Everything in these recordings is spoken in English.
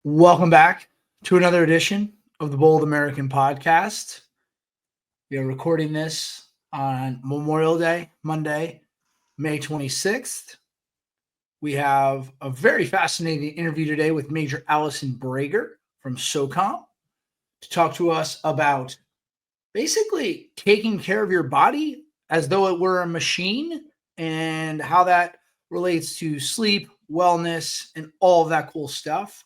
Welcome back to another edition of the Bold American Podcast. We are recording this on Memorial Day, Monday, May 26th. We have a very fascinating interview today with MAJ Allison Brager from SOCOM to talk to us about basically taking care of your body as though it were a machine and how that relates to sleep, wellness, and all of that cool stuff.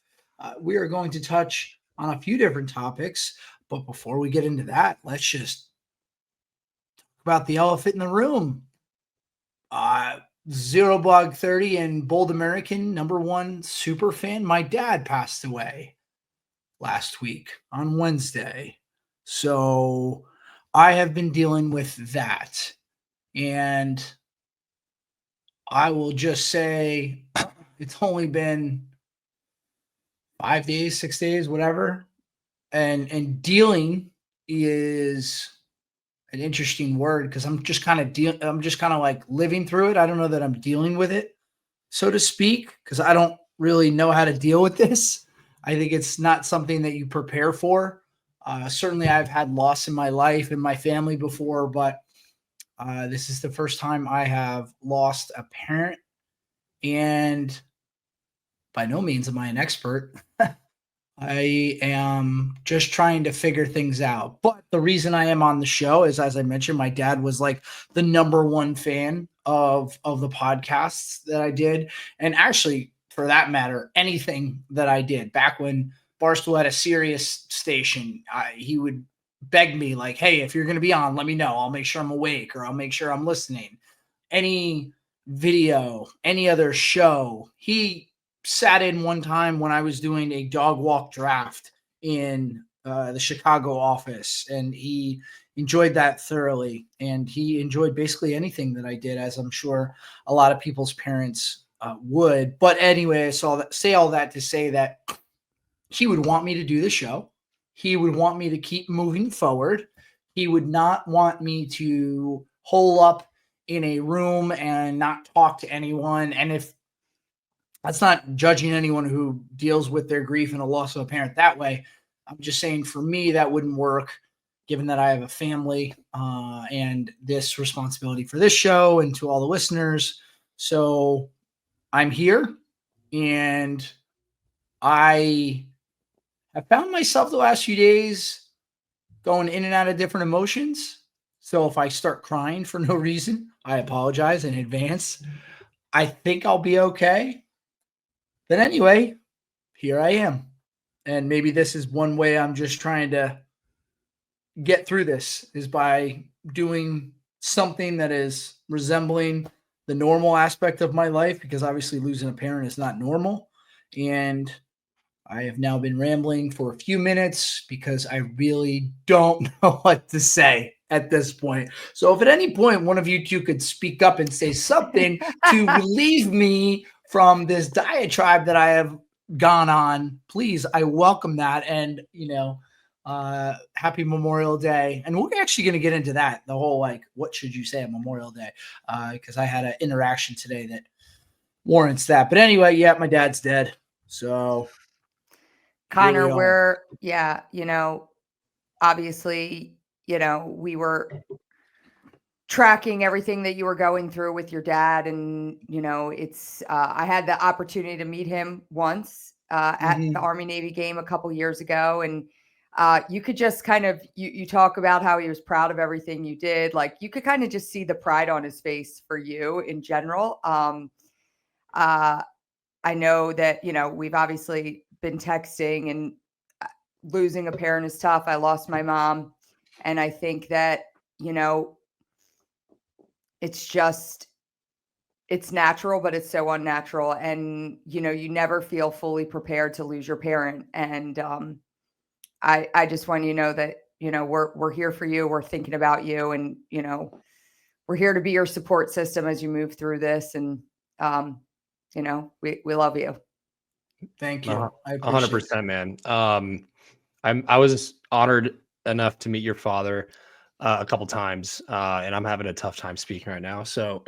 We are going to touch on a few different topics, but before we get into that, let's just talk about the elephant in the room. Zero Blog 30 and Bold American #1 super fan. My dad passed away last week on Wednesday. So I have been dealing with that. And I will just say it's only been 5 days, 6 days, whatever. And dealing is an interesting word because I'm just kind of like living through it. I don't know that I'm dealing with it, so to speak, because I don't really know how to deal with this. I think it's not something that you prepare for. Certainly I've had loss in my life and my family before, but this is the first time I have lost a parent, and by no means am I an expert. I am just trying to figure things out. But the reason I am on the show is, as I mentioned, my dad was like the #1 fan of the podcasts that I did. And actually, for that matter, anything that I did back when Barstool had a Sirius station, he would beg me like, hey, if you're going to be on, let me know. I'll make sure I'm awake or I'll make sure I'm listening. Any video, any other show, he sat in one time when I was doing a dog walk draft in the Chicago office, and he enjoyed that thoroughly. And he enjoyed basically anything that I did, as I'm sure a lot of people's parents would. But anyway, I say all that to say that he would want me to do the show. He would want me to keep moving forward. He would not want me to hole up in a room and not talk to anyone. And if that's not judging anyone who deals with their grief and a loss of a parent that way. I'm just saying for me, that wouldn't work given that I have a family and this responsibility for this show and to all the listeners. So I'm here, and I have found myself the last few days going in and out of different emotions. So if I start crying for no reason, I apologize in advance. I think I'll be okay. But anyway, here I am. And maybe this is one way I'm just trying to get through this, is by doing something that is resembling the normal aspect of my life, because obviously losing a parent is not normal. And I have now been rambling for a few minutes because I really don't know what to say at this point. So if at any point one of you two could speak up and say something to relieve me from this diatribe that I have gone on, please, I welcome that. And, happy Memorial Day. And we're actually going to get into that, the whole, like, what should you say on Memorial Day? Because I had an interaction today that warrants that. But anyway, yeah, my dad's dead. So Connor, obviously, we were tracking everything that you were going through with your dad. And, I had the opportunity to meet him once at the Army Navy game a couple years ago. And you could just kind of, you talk about how he was proud of everything you did. Like, you could kind of just see the pride on his face for you in general. I know that, we've obviously been texting, and losing a parent is tough. I lost my mom. And I think that, it's natural, but it's so unnatural. And, you never feel fully prepared to lose your parent. And I just want you to know that, we're here for you. We're thinking about you, and, we're here to be your support system as you move through this. And, we love you. Thank you. 100%, man. I was honored enough to meet your father a couple times, and I'm having a tough time speaking right now. So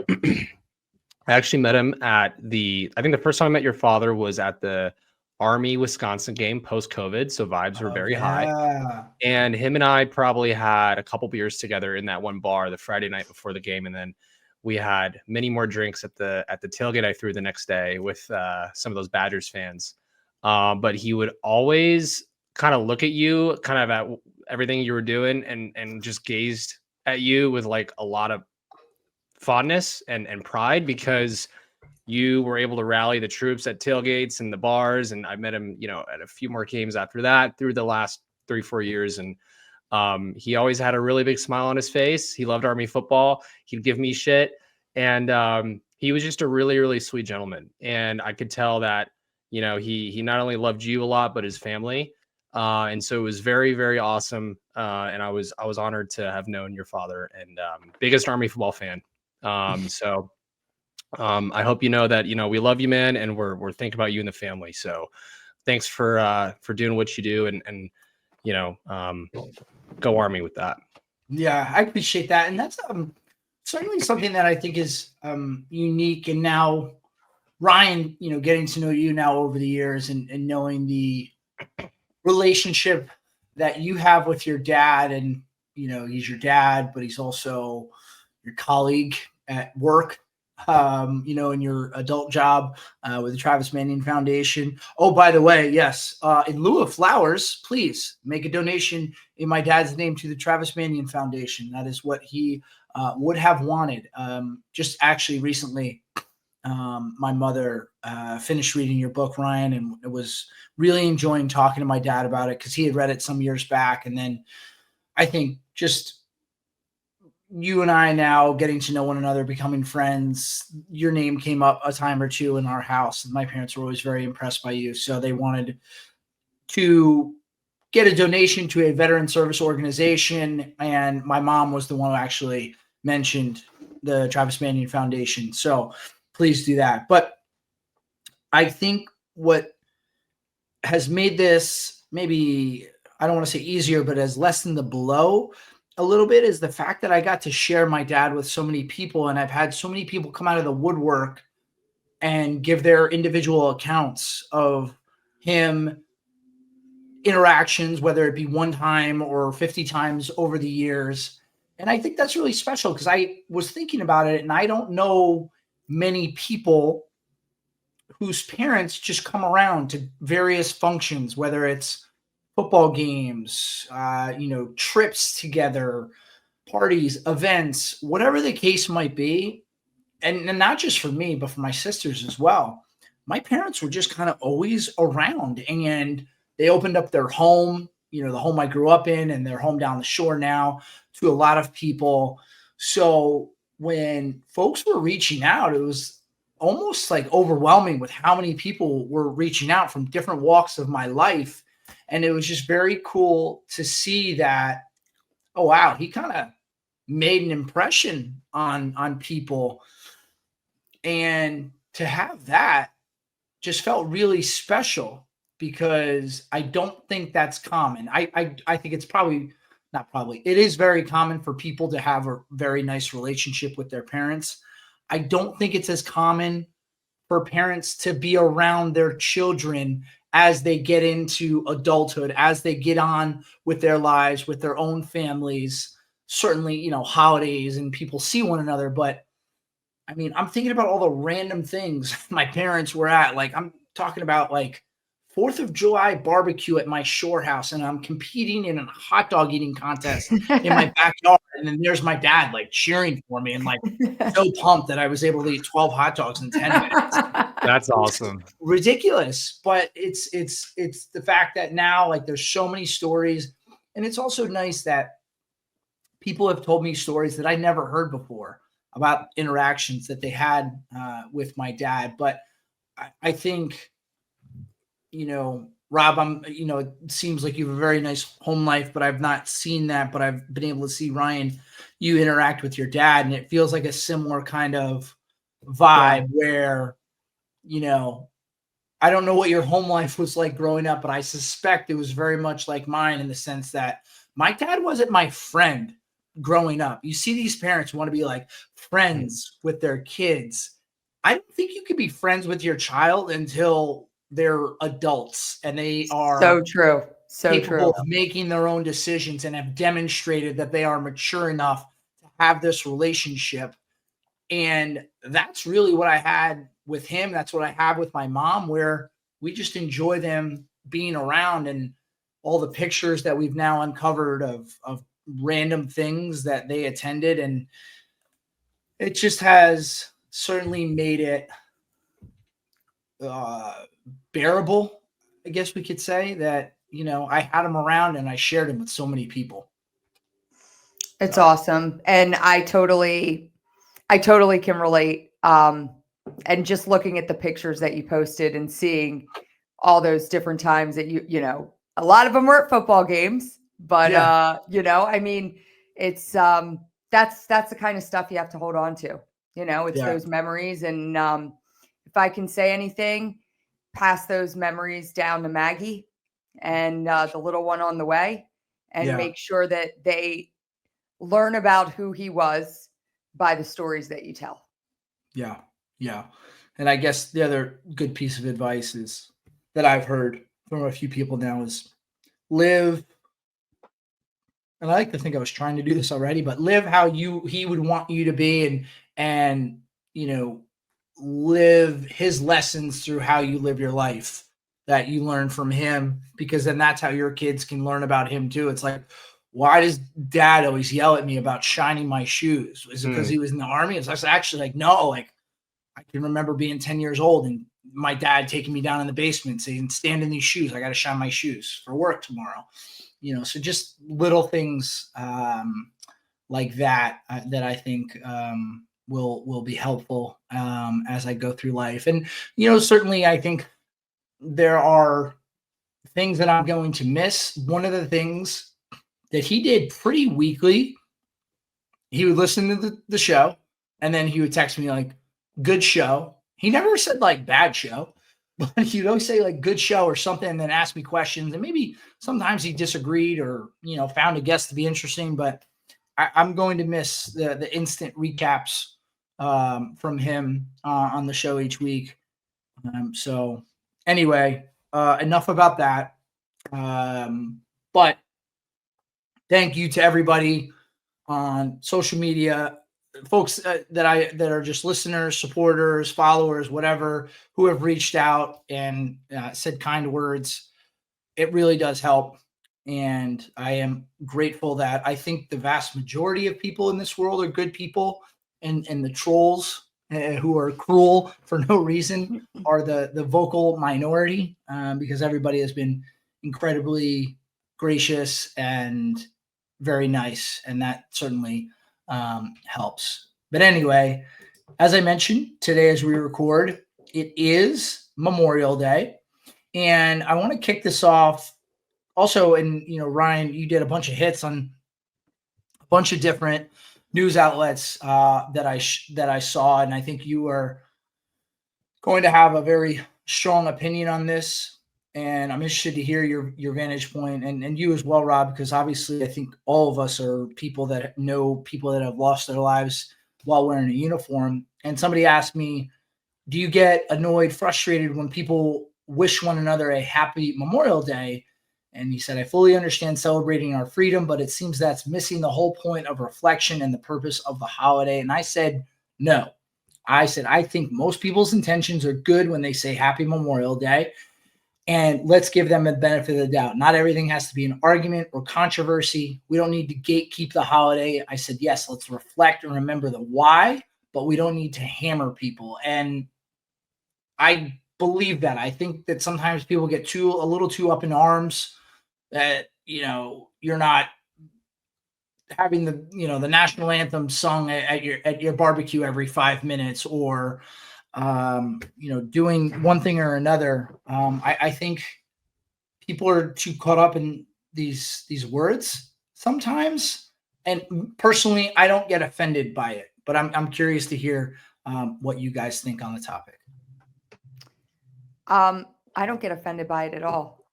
I actually met him I think the first time I met your father was at the Army Wisconsin game post COVID, so vibes were Oh, very high. yeah. And him and I probably had a couple beers together in that one bar the Friday night before the game, and then we had many more drinks at the tailgate I threw the next day with some of those Badgers fans. But he would always kind of look at you, kind of at everything you were doing, and just gazed at you with like a lot of fondness and pride, because you were able to rally the troops at tailgates and the bars. And I met him, at a few more games after that through the last 3-4 years. And he always had a really big smile on his face. He loved Army football. He'd give me shit. And he was just a really, really sweet gentleman. And I could tell that, he not only loved you a lot, but his family. And so it was very, very awesome. And I was honored to have known your father, and biggest Army football fan. So I hope you know that, we love you, man, and we're thinking about you and the family. So thanks for doing what you do, and go Army with that. Yeah, I appreciate that. And that's certainly something that I think is unique. And now, Ryan, getting to know you now over the years, and knowing the relationship that you have with your dad, and, he's your dad, but he's also your colleague at work, in your adult job with the Travis Manning Foundation. Oh, by the way, yes, in lieu of flowers, please make a donation in my dad's name to the Travis Manning Foundation. That is what he would have wanted. Just actually recently, my mother finished reading your book, Ryan, and it was really enjoying talking to my dad about it, because he had read it some years back. And then I think just you and I now getting to know one another, becoming friends, your name came up a time or two in our house. And my parents were always very impressed by you. So they wanted to get a donation to a veteran service organization. And my mom was the one who actually mentioned the Travis Manning Foundation. So please do that. But I think what has made this, maybe, I don't want to say easier, but has lessened the blow a little bit, is the fact that I got to share my dad with so many people. And I've had so many people come out of the woodwork and give their individual accounts of him interactions, whether it be one time or 50 times over the years. And I think that's really special, because I was thinking about it, and I don't know many people whose parents just come around to various functions, whether it's football games, trips together, parties, events, whatever the case might be. And not just for me, but for my sisters as well. My parents were just kind of always around, and they opened up their home, the home I grew up in, and their home down the shore now, to a lot of people. So when folks were reaching out, it was almost like overwhelming with how many people were reaching out from different walks of my life. And it was just very cool to see that, oh, wow, he kind of made an impression on people. And to have that just felt really special, because I don't think that's common. I think it's it is very common for people to have a very nice relationship with their parents. I don't think it's as common for parents to be around their children as they get into adulthood, as they get on with their lives, with their own families. Certainly, holidays and people see one another. But I mean, I'm thinking about all the random things my parents were at. Like, I'm talking about like 4th of July barbecue at my shore house, and I'm competing in a hot dog eating contest in my backyard. And then there's my dad like cheering for me, and like so pumped that I was able to eat 12 hot dogs in 10 minutes. That's awesome. Ridiculous. But it's the fact that now, like, there's so many stories. And it's also nice that people have told me stories that I never heard before about interactions that they had with my dad. But I think, Rob, it seems like you have a very nice home life, but I've not seen that. But I've been able to see, Ryan, you interact with your dad, and it feels like a similar kind of vibe where, I don't know what your home life was like growing up, but I suspect it was very much like mine, in the sense that my dad wasn't my friend growing up. You see these parents who want to be like friends with their kids. I don't think you could be friends with your child until they're adults and they are So true. So capable true. of making their own decisions and have demonstrated that they are mature enough to have this relationship. And that's really what I had with him. That's what I have with my mom, where we just enjoy them being around, and all the pictures that we've now uncovered of random things that they attended. And it just has certainly made it bearable, I guess we could say, that, I had him around and I shared him with so many people. It's awesome. And I totally can relate. And just looking at the pictures that you posted and seeing all those different times that a lot of them were at football games, but Yeah. I mean, it's that's the kind of stuff you have to hold on to. It's Yeah. those memories. And if I can say anything, pass those memories down to Maggie and the little one on the way, and Yeah. make sure that they learn about who he was by the stories that you tell. Yeah. Yeah. And I guess the other good piece of advice is that I've heard from a few people now is live. And I like to think I was trying to do this already, but live how he would want you to be, and you know, live his lessons through how you live your life that you learn from him, because then that's how your kids can learn about him too. It's like, why does dad always yell at me about shining my shoes? Is it because he was in the army? It's actually like, no, like I can remember being 10 years old and my dad taking me down in the basement saying, stand in these shoes. I got to shine my shoes for work tomorrow. So just little things like that that I think will be helpful as I go through life. And, certainly I think there are things that I'm going to miss. One of the things that he did pretty weekly, he would listen to the show and then he would text me like, good show. He never said like bad show, but he'd always say like good show or something and then ask me questions. And maybe sometimes he disagreed or, found a guest to be interesting, but I'm going to miss the instant recaps from him on the show each week. So anyway, enough about that. But thank you to everybody on social media, folks that are just listeners, supporters, followers, whatever, who have reached out and said kind words. It really does help. And I am grateful that I think the vast majority of people in this world are good people, and the trolls who are cruel for no reason are the vocal minority, because everybody has been incredibly gracious and very nice. And that certainly helps. But anyway, as I mentioned, today as we record, it is Memorial Day. And I want to kick this off also. And, Ryan, you did a bunch of hits on a bunch of different news outlets that I saw. And I think you are going to have a very strong opinion on this. And I'm interested to hear your vantage point, and you as well, Rob, because obviously I think all of us are people that know people that have lost their lives while wearing a uniform. And somebody asked me, do you get annoyed, frustrated when people wish one another a happy Memorial Day? And he said, I fully understand celebrating our freedom, but it seems that's missing the whole point of reflection and the purpose of the holiday. And I said, no. I said, I think most people's intentions are good when they say happy Memorial Day. And let's give them the benefit of the doubt. Not everything has to be an argument or controversy. We don't need to gatekeep the holiday. I said, yes, let's reflect and remember the why, but we don't need to hammer people. And I believe that. I think that sometimes people get a little too up in arms that, you're not having the national anthem sung at your barbecue every 5 minutes, or doing one thing or another. I think people are too caught up in these words sometimes. And personally, I don't get offended by it, but I'm curious to hear what you guys think on the topic. I don't get offended by it at all.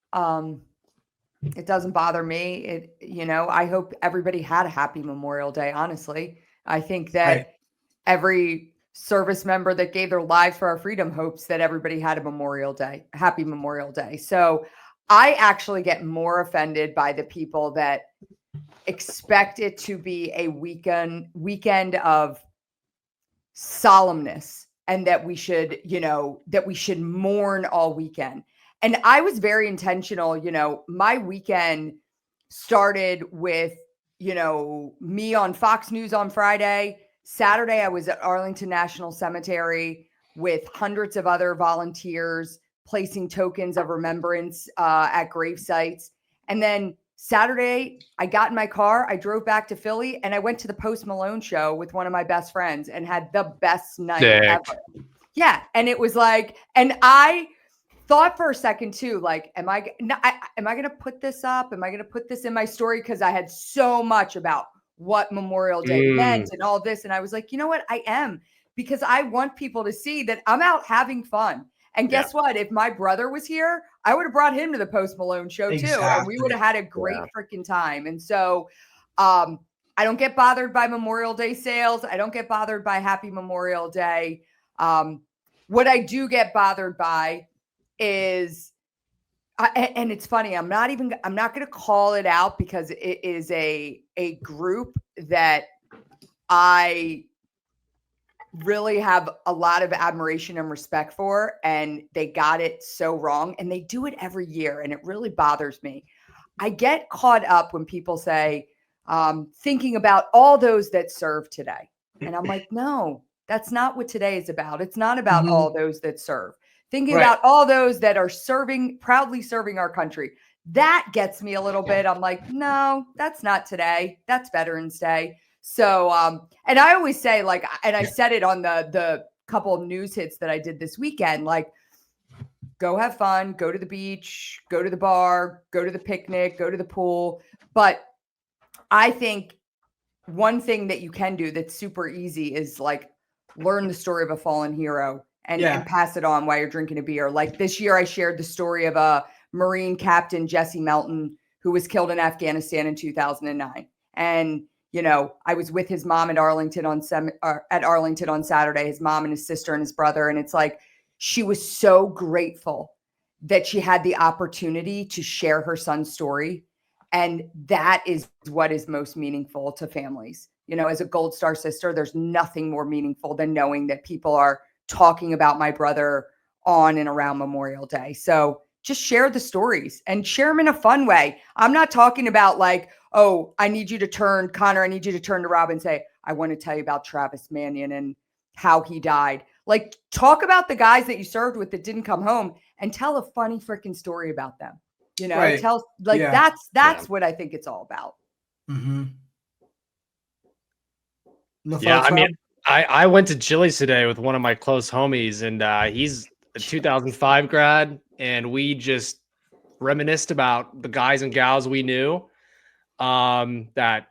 It doesn't bother me. I hope everybody had a happy Memorial Day. Honestly, I think that Right. every service member that gave their lives for our freedom hopes that everybody had a Memorial Day, happy Memorial Day. So I actually get more offended by the people that expect it to be a weekend of solemnness, and that we should, that we should mourn all weekend. And I was very intentional. My weekend started with, me on Fox News on Friday. Saturday, I was at Arlington National Cemetery with hundreds of other volunteers placing tokens of remembrance at grave sites. And then Saturday, I got in my car, I drove back to Philly, and I went to the Post Malone show with one of my best friends and had the best night ever. Yeah. And it was like, and I thought for a second too, like, am I going to put this up? Am I going to put this in my story? Because I had so much about what Memorial Day meant and all this. And I was like, you know what? I am, because I want people to see that I'm out having fun. And guess what? If my brother was here, I would have brought him to the Post Malone show too. And we would have had a great freaking time. And so I don't get bothered by Memorial Day sales. I don't get bothered by Happy Memorial Day. What I do get bothered by is, and it's funny, I'm not going to call it out, because it is a group that I really have a lot of admiration and respect for, and they got it so wrong, and they do it every year, and it really bothers me. I get caught up when people say, thinking about all those that serve today. And I'm like, no, that's not what today is about. It's not about all those that serve. Thinking about all those that are proudly serving our country. That gets me a little bit. I'm like, no, that's not today. That's Veterans Day. So, and I always say, like, and I said it on the couple of news hits that I did this weekend, like, go have fun, go to the beach, go to the bar, go to the picnic, go to the pool. But I think one thing that you can do that's super easy is, like, learn the story of a fallen hero and pass it on while you're drinking a beer. Like this year, I shared the story of a Marine Captain, Jesse Melton, who was killed in Afghanistan in 2009. And, I was with his mom at Arlington on Saturday, his mom and his sister and his brother. And it's like, she was so grateful that she had the opportunity to share her son's story. And that is what is most meaningful to families. As a Gold Star sister, there's nothing more meaningful than knowing that people are talking about my brother on and around Memorial Day. So just share the stories and share them in a fun way. I'm not talking about like, oh, I need you to turn to Rob and say, I want to tell you about Travis Mannion and how he died. Like, talk about the guys that you served with that didn't come home and tell a funny freaking story about them. Tell, like, that's what I think it's all about. Mm-hmm. I mean, I went to Chili's today with one of my close homies, and he's a 2005 grad, and we just reminisced about the guys and gals we knew that,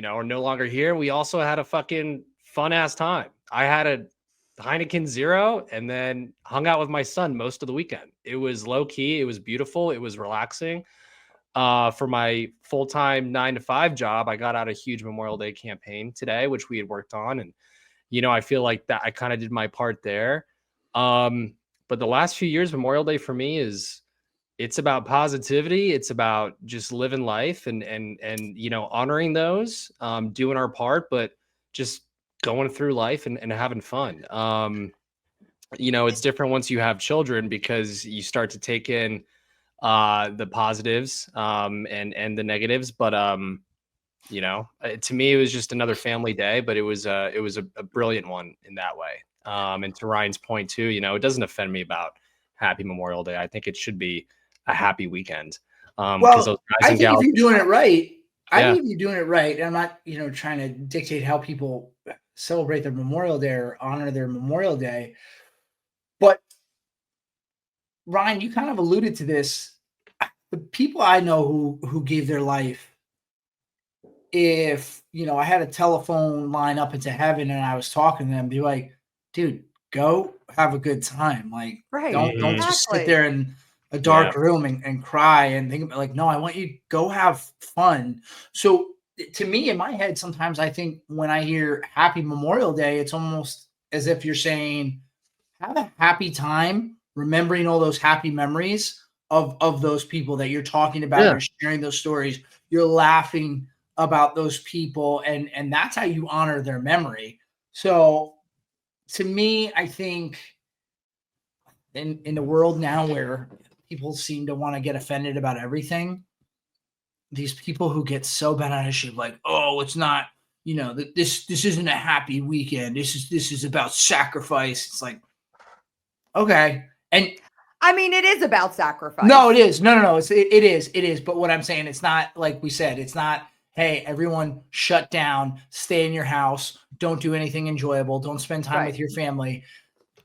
are no longer here. We also had a fucking fun ass time. I had a Heineken Zero and then hung out with my son most of the weekend. It was low key. It was beautiful. It was relaxing. For my full-time 9-to-5 job, I got out a huge Memorial Day campaign today, which we had worked on. And, I feel like that I kind of did my part there. But the last few years, Memorial Day for me it's about positivity. It's about just living life and honoring those, doing our part, but just going through life and having fun. It's different once you have children, because you start to take in the positives and the negatives. But to me, it was just another family day, but it was a brilliant one in that way. And to Ryan's point too, it doesn't offend me about Happy Memorial Day. I think it should be a happy weekend. Well, those guys I think if you're doing it right, I think if you're doing it right, and I'm not, trying to dictate how people celebrate their Memorial Day or honor their Memorial Day, but Ryan, you kind of alluded to this. The people I know who gave their life, if, I had a telephone line up into heaven and I was talking to them, be like, dude, go have a good time. Like, don't just sit there in a dark room and cry and think about, like, no, I want you to go have fun. So to me, in my head, sometimes I think when I hear Happy Memorial Day, it's almost as if you're saying, have a happy time remembering all those happy memories of those people that you're talking about. Yeah. You're sharing those stories. You're laughing about those people, and that's how you honor their memory. So to me, I think in the world now where people seem to want to get offended about everything, these people who get so bent on issue, like, oh, it's not, this isn't a happy weekend. This is about sacrifice. It's like, okay. And I mean, it is about sacrifice. no, it is. No. It is. But what I'm saying, it's not like we said, it's not, hey, everyone shut down, stay in your house, don't do anything enjoyable, don't spend time with your family.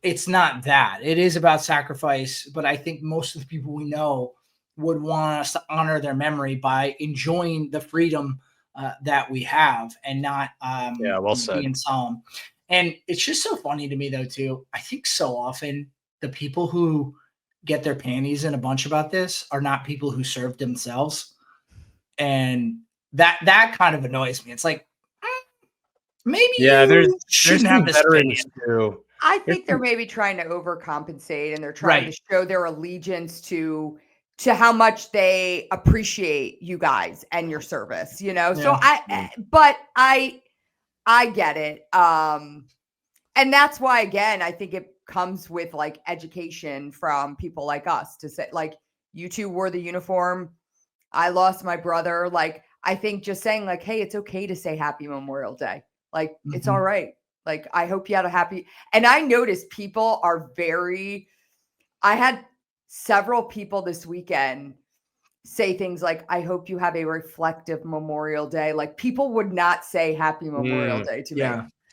It's not that. It is about sacrifice. But I think most of the people we know would want us to honor their memory by enjoying the freedom that we have and not well said. being solemn. And it's just so funny to me, though, too. I think so often the people who get their panties in a bunch about this are not people who served themselves. And that kind of annoys me. It's like, maybe there's shouldn't have this veterans opinion. too. I think they're maybe trying to overcompensate, and they're trying to show their allegiance to how much they appreciate you guys and your service, So I get it. And that's why, again, I think it comes with like education from people like us to say, like, you two wore the uniform. I lost my brother. Like, I think just saying like, hey, it's okay to say Happy Memorial Day. Like, it's all right. Like, I hope you had a happy, and I noticed people are I had several people this weekend say things like, I hope you have a reflective Memorial Day. Like, people would not say Happy Memorial Day to me.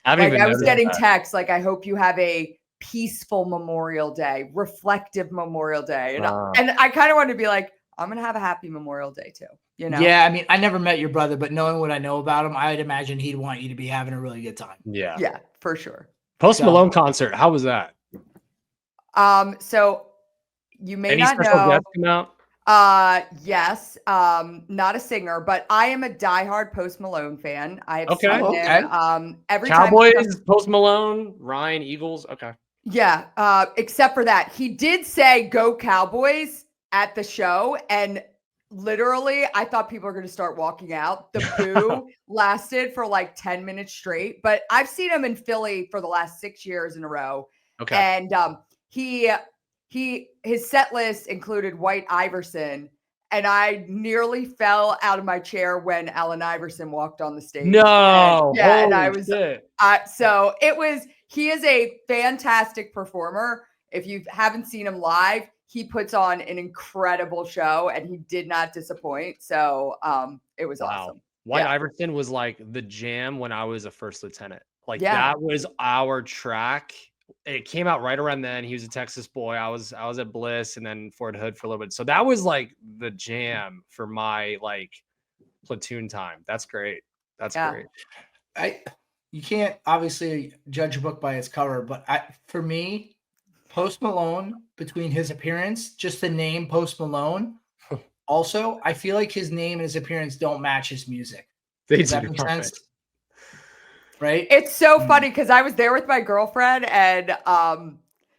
I was getting texts like, I hope you have a peaceful Memorial Day, reflective Memorial Day. And I kind of wanted to be like, I'm going to have a happy Memorial Day too. Yeah. I mean, I never met your brother, but knowing what I know about him, I'd imagine he'd want you to be having a really good time. Yeah. Yeah, for sure. Post Malone concert. How was that? So you may Any not special know. guests come out? Yes. Not a singer, but I am a diehard Post Malone fan. I have seen him every Cowboys, time. Post Malone, Ryan, Eagles. Okay. Yeah. Except for that, he did say "Go Cowboys" at the show, and literally, I thought people were going to start walking out. The boo lasted for like 10 minutes straight, but I've seen him in Philly for the last 6 years in a row. Okay. And his set list included White Iverson, and I nearly fell out of my chair when Allen Iverson walked on the stage. No. And I was shit. So he is a fantastic performer. If you haven't seen him live, he puts on an incredible show, and he did not disappoint. So it was awesome. White Iverson was like the jam when I was a first lieutenant. Like that was our track. It came out right around then. He was a Texas boy. I was at Bliss and then Fort Hood for a little bit. So that was like the jam for my like platoon time. That's great. That's great. You can't obviously judge a book by its cover, but for me, Post Malone, between his appearance, just the name Post Malone, also, I feel like his name and his appearance don't match his music. Does that make sense? Right? It's so funny because I was there with my girlfriend, and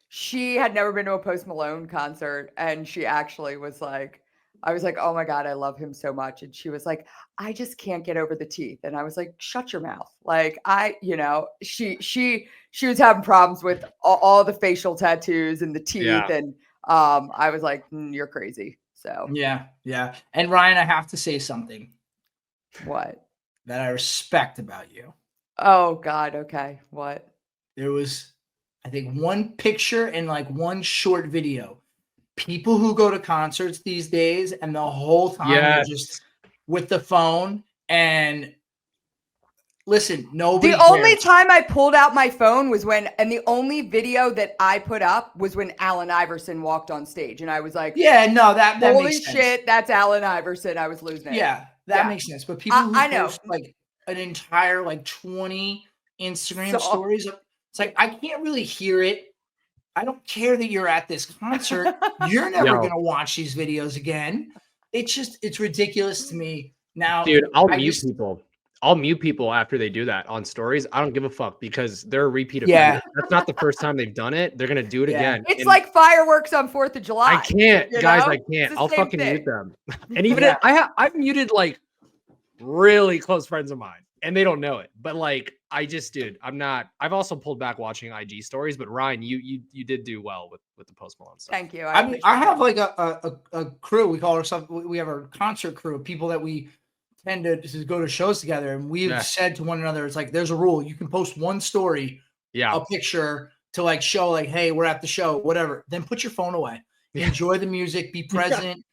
she had never been to a Post Malone concert, and she actually was like, I was like, oh my God, I love him so much. And she was like, I just can't get over the teeth. And I was like, shut your mouth. Like she was having problems with all the facial tattoos and the teeth. Yeah. And I was like, you're crazy. So yeah. And Ryan, I have to say something. What? That I respect about you. Oh God. Okay. What? There was, I think, one picture and like one short video. People who go to concerts these days and the whole time they're just with the phone and listen, nobody The only time I pulled out my phone was and the only video that I put up was when Allen Iverson walked on stage, and I was like, yeah, no, that holy makes sense. Shit, that's Allen Iverson. I was losing it. Yeah, that makes sense. But people who post like an entire like 20 Instagram stories, it's like, I can't really hear it. I don't care that you're at this concert. You're never going to watch these videos again. It's ridiculous to me. Now, dude, I'll mute people. I'll mute people after they do that on stories. I don't give a fuck because they're a repeat Yeah. offender. That's not the first time they've done it. They're gonna do it Yeah. again. It's And like fireworks on 4th of July. I can't, you guys. know? I can't. It's the I'll same fucking thing. mute them. And even Yeah. I've muted like really close friends of mine, and they don't know it. But like, I just, dude, I'm not. I've also pulled back watching IG stories. But Ryan, you did do well with the Post Malone stuff. Thank you. I mean, appreciate I have it. like a crew. We call ourselves. We have our concert crew of people that we tend to go to shows together, and we've Yeah. said to one another, it's like there's a rule. You can post one story, Yeah, a picture to like show like, hey, we're at the show, whatever. Then put your phone away. Yeah. Enjoy the music, be present,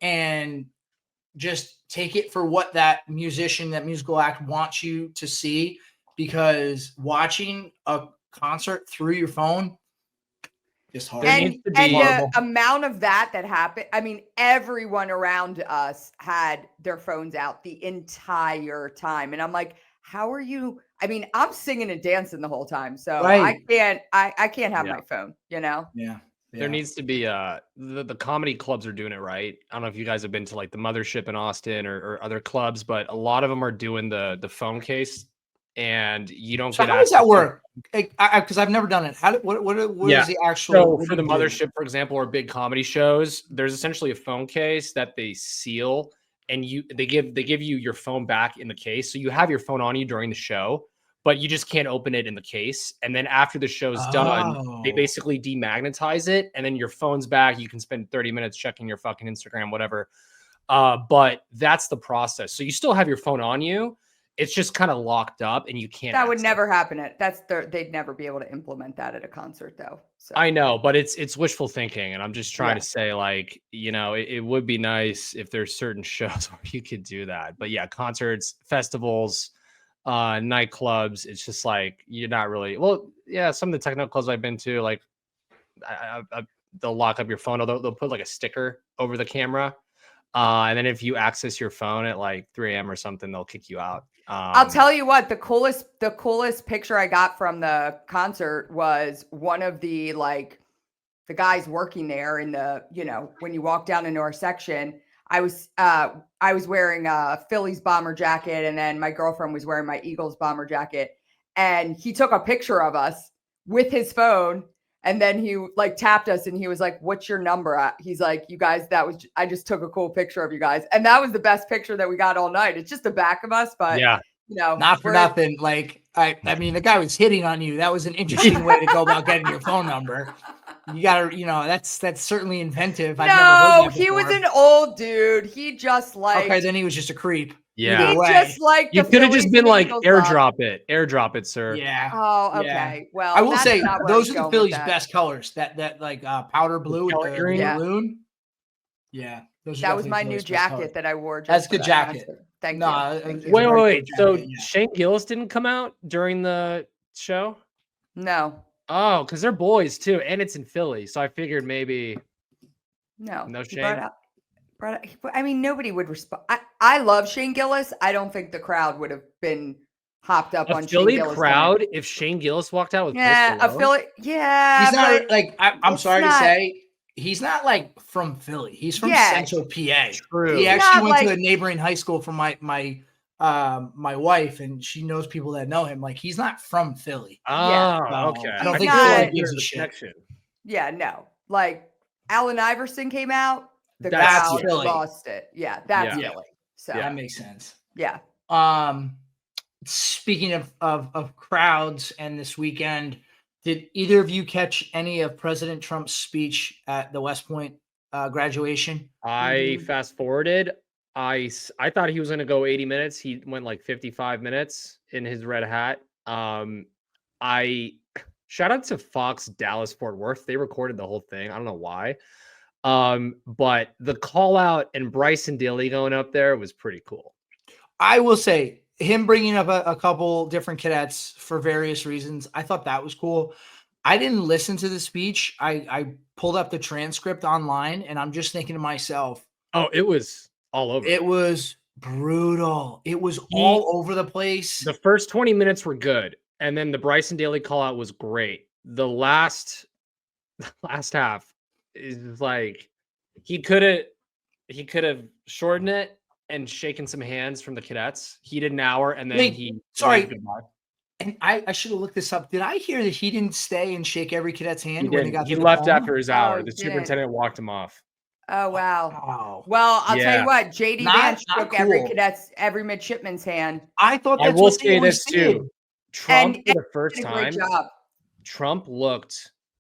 and just take it for what that musician, that musical act wants you to see. Because watching a concert through your phone is hard. There needs And, to and be- Horrible. the amount of that happened, I mean, everyone around us had their phones out the entire time. And I'm like, how are you? I mean, I'm singing and dancing the whole time. So Right. I can't have Yeah. my phone, you know? Yeah. There needs to be the comedy clubs are doing it right. I don't know if you guys have been to like the Mothership in Austin or other clubs, but a lot of them are doing the phone case, and you don't So get how does that access to- work? Because I've never done it. What Yeah. is the actual? So what for do the you do? Mothership, for example, or big comedy shows, there's essentially a phone case that they seal, and they give you your phone back in the case, so you have your phone on you during the show, but you just can't open it in the case. And then after the show's done, they Oh. basically demagnetize it, and then your phone's back. You can spend 30 minutes checking your fucking Instagram, whatever. But that's the process. So you still have your phone on you. It's just kind of locked up, and you can't. That would access never happen. They'd never be able to implement that at a concert, though. So I know, but it's wishful thinking, and I'm just trying Yeah. to say, like, you know, it would be nice if there's certain shows where you could do that. But yeah, concerts, festivals, nightclubs, it's just like you're not really. Well, yeah, some of the techno clubs I've been to, like, they'll lock up your phone, or they'll put like a sticker over the camera, and then if you access your phone at like 3 a.m. or something, they'll kick you out. I'll tell you what, the coolest picture I got from the concert was one of the guys working there in the, when you walk down into our section. I was wearing a Phillies bomber jacket, and then my girlfriend was wearing my Eagles bomber jacket, and he took a picture of us with his phone. And then he tapped us, and he was like, "What's your number?" He's like, "You guys, I just took a cool picture of you guys." And that was the best picture that we got all night. It's just the back of us, but yeah, Not for nothing. Like I mean, the guy was hitting on you. That was an interesting way to go about getting your phone number. You gotta, that's certainly inventive. I've never heard that he was before. an old dude. He just Okay, then he was just a creep. yeah. Either way. just like You could have just been like, airdrop it, sir. Yeah. Oh, okay. Yeah. Well, I will that's say not where I those was are the going with Phillies' that. best colors. That powder blue with Kelly the green? Yeah. maroon. Yeah, those are That was definitely my the new Phillies' best colors. jacket that I wore. That's just a good for that jacket. concert. Thank No, you. Thank you. Wait. very good So jacket, yeah. Shane Gillis didn't come out during the show? No, Oh, because they're boys too, and it's in Philly, so I figured maybe. no. No He shame? brought out, I mean, nobody would respond. I love Shane Gillis. I don't think the crowd would have been hopped up A on Philly Shane Gillis. crowd, if Shane Gillis walked out with Yeah, Post a Malone? Philly. Yeah, He's not but like I'm it's sorry to not- say, he's not like from Philly. He's from Yeah. Central PA. True. He He's actually not went to like- a neighboring high school for my wife, and she knows people that know him. Like he's not from Philly. Oh, No, okay. I don't He's think not- Philly There's gives a a shit. connection. Yeah, no. Like Allen Iverson came out, the That's crowd Philly. lost it. Yeah, that's Yeah. Philly. So That makes sense. yeah. Speaking of crowds and this weekend, did either of you catch any of President Trump's speech at the West Point graduation? I fast forwarded. I thought he was going to go 80 minutes. He went like 55 minutes in his red hat. I shout out to Fox Dallas Fort Worth. They recorded the whole thing. I don't know why. But the call out and Bryson Dilly going up there was pretty cool. I will say him bringing up a couple different cadets for various reasons. I thought that was cool. I didn't listen to the speech. I pulled up the transcript online, and I'm just thinking to myself, Oh, it was all over. it was brutal. It was all over the place. The first 20 minutes were good, and then the Bryson Daly call out was great. The last half is like he could have shortened it and shaken some hands from the cadets. He did an hour, and then Wait, he sorry. waved goodbye. And I should have looked this up. Did I hear that he didn't stay and shake every cadet's He hand when they didn't. got He the left diploma? after his hour. Oh, The he didn't. superintendent walked him off. Oh wow. Wow. Well, I'll tell Yeah. you what, JD Not- Vance not shook every cool. cadet's, every midshipman's hand. I thought I that's will what they say always this did. too. Trump, And for the first Did a great time, job. Trump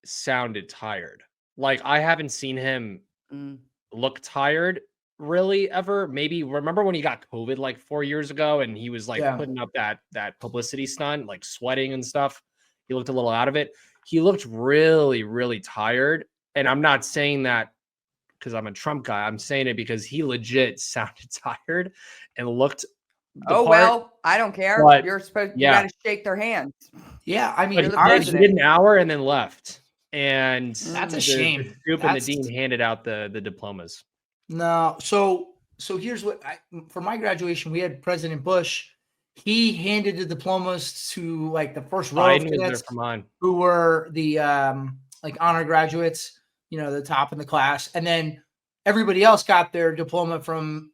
sounded tired. Like, I haven't seen him Mm. look tired really ever. Maybe remember when he got COVID like 4 years ago and he was like Yeah. putting up that publicity stunt, like sweating and stuff. He looked a little out of it. He looked really, really tired. And I'm not saying that because I'm a Trump guy. I'm saying it because he legit sounded tired and looked the Oh part. well, I don't care. But, You're supposed you yeah. got to shake their hands. Yeah, I mean, But You're the he president. did an hour and then left. And That's a the shame. Scoop and the That's- dean handed out the diplomas. No, so here's what for my graduation, we had President Bush. He handed the diplomas to like the first row of Biden was there cadets for mine. who were the like honor graduates, the top in the class, and then everybody else got their diploma from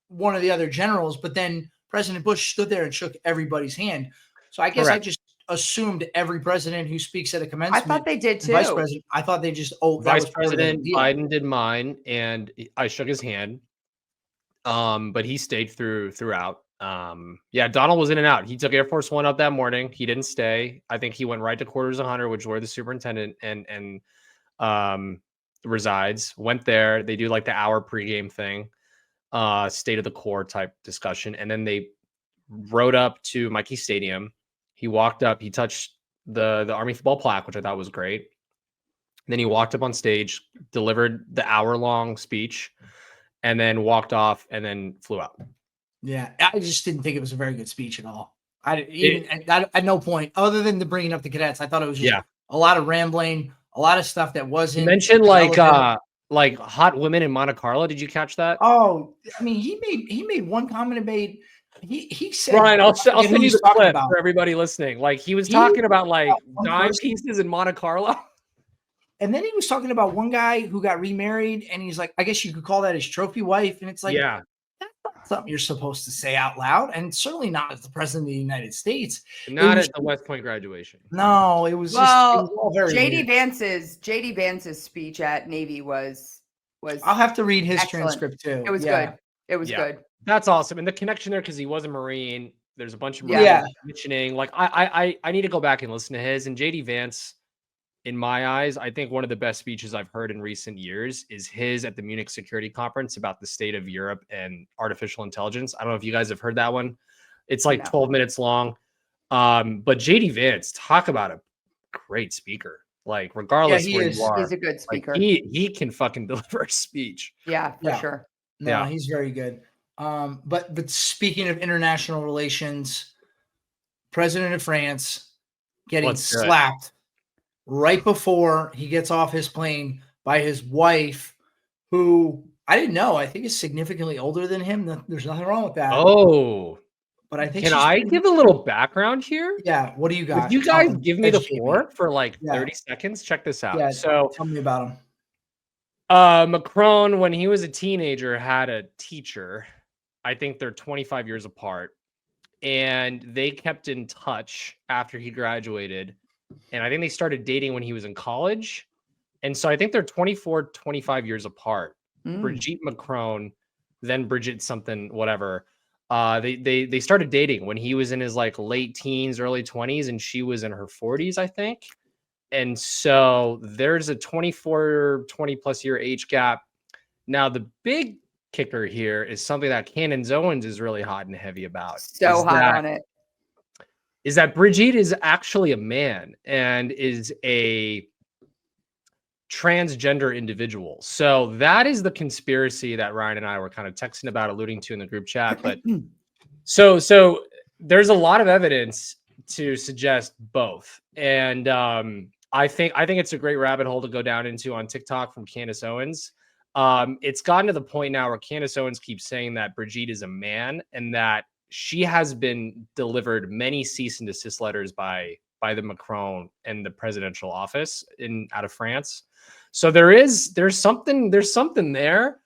one of the other generals. But then President Bush stood there and shook everybody's hand. So I guess I Correct. just assumed every president who speaks at a I commencement, thought they did and too. vice president, I thought they just that Vice was part of the President deal. Biden did mine, and I shook his hand. But he stayed throughout. Yeah, Donald was in and out. He took Air Force One up that morning. He didn't stay. I think he went right to quarters 100, which where the superintendent and resides. Went there. They do like the hour pregame thing, state of the Corps type discussion, and then they rode up to Mikey Stadium. He walked up. He touched the Army football plaque, which I thought was great. Then he walked up on stage, delivered the hour-long speech, and then walked off and then flew out. Yeah, I just didn't think it was a very good speech at all. At no point, other than the bringing up the cadets, I thought it was just a lot of rambling, a lot of stuff that wasn't. You mentioned relevant. like hot women in Monte Carlo. Did you catch that? Oh, I mean, he made one comment and made he said. Brian, I'll forget who send you he's the talking clip about. for everybody listening. Like he was He talking about like one dime person- pieces in Monte Carlo. And then he was talking about one guy who got remarried, and he's like, I guess you could call that his trophy wife. And it's like, Yeah, that's not something you're supposed to say out loud, and certainly not as the president of the United States. not was- at the West Point graduation. No, it was just it was all very JD weird. Vance's speech at Navy was I'll have to read his excellent. transcript too. It was good. It was Yeah. good. That's awesome. And the connection there because he was a Marine. There's a bunch of Yeah. Marines mentioning. Like I need to go back and listen to his. And JD Vance, in my eyes, I think one of the best speeches I've heard in recent years is his at the Munich Security Conference about the state of Europe and artificial intelligence. I don't know if you guys have heard that one. It's like 12 minutes long. But JD Vance, talk about a great speaker. Like regardless where you are, he's a good speaker. Like, he can fucking deliver a speech. Yeah, for sure. No, he's very good. But speaking of international relations, President of France getting slapped right before he gets off his plane by his wife, who I didn't know. I think is significantly older than him. There's nothing wrong with that. Oh, but I think can I give a little background here? Yeah. What do you got? If you guys give me the floor for like 30 seconds, check this out. Yeah, so tell me about him. Macron, when he was a teenager, had a teacher. I think they're 25 years apart. And they kept in touch after he graduated. And I think they started dating when he was in college. And so I think they're 24, 25 years apart. Brigitte Macron, then Brigitte something, whatever. They started dating when he was in his like late teens, early 20s, and she was in her 40s, I think. And so there's a 24, 20 plus year age gap. Now, the big kicker here is something that Cannon's Owens is really hot and heavy about. So hot on it. Is that Brigitte is actually a man and is a transgender individual. So that is the conspiracy that Ryan and I were kind of texting about, alluding to in the group chat. But so there's a lot of evidence to suggest both. And I think it's a great rabbit hole to go down into on TikTok from Candace Owens. It's gotten to the point now where Candace Owens keeps saying that Brigitte is a man and that she has been delivered many cease and desist letters by the Macron and the presidential office out of France. So there's something there.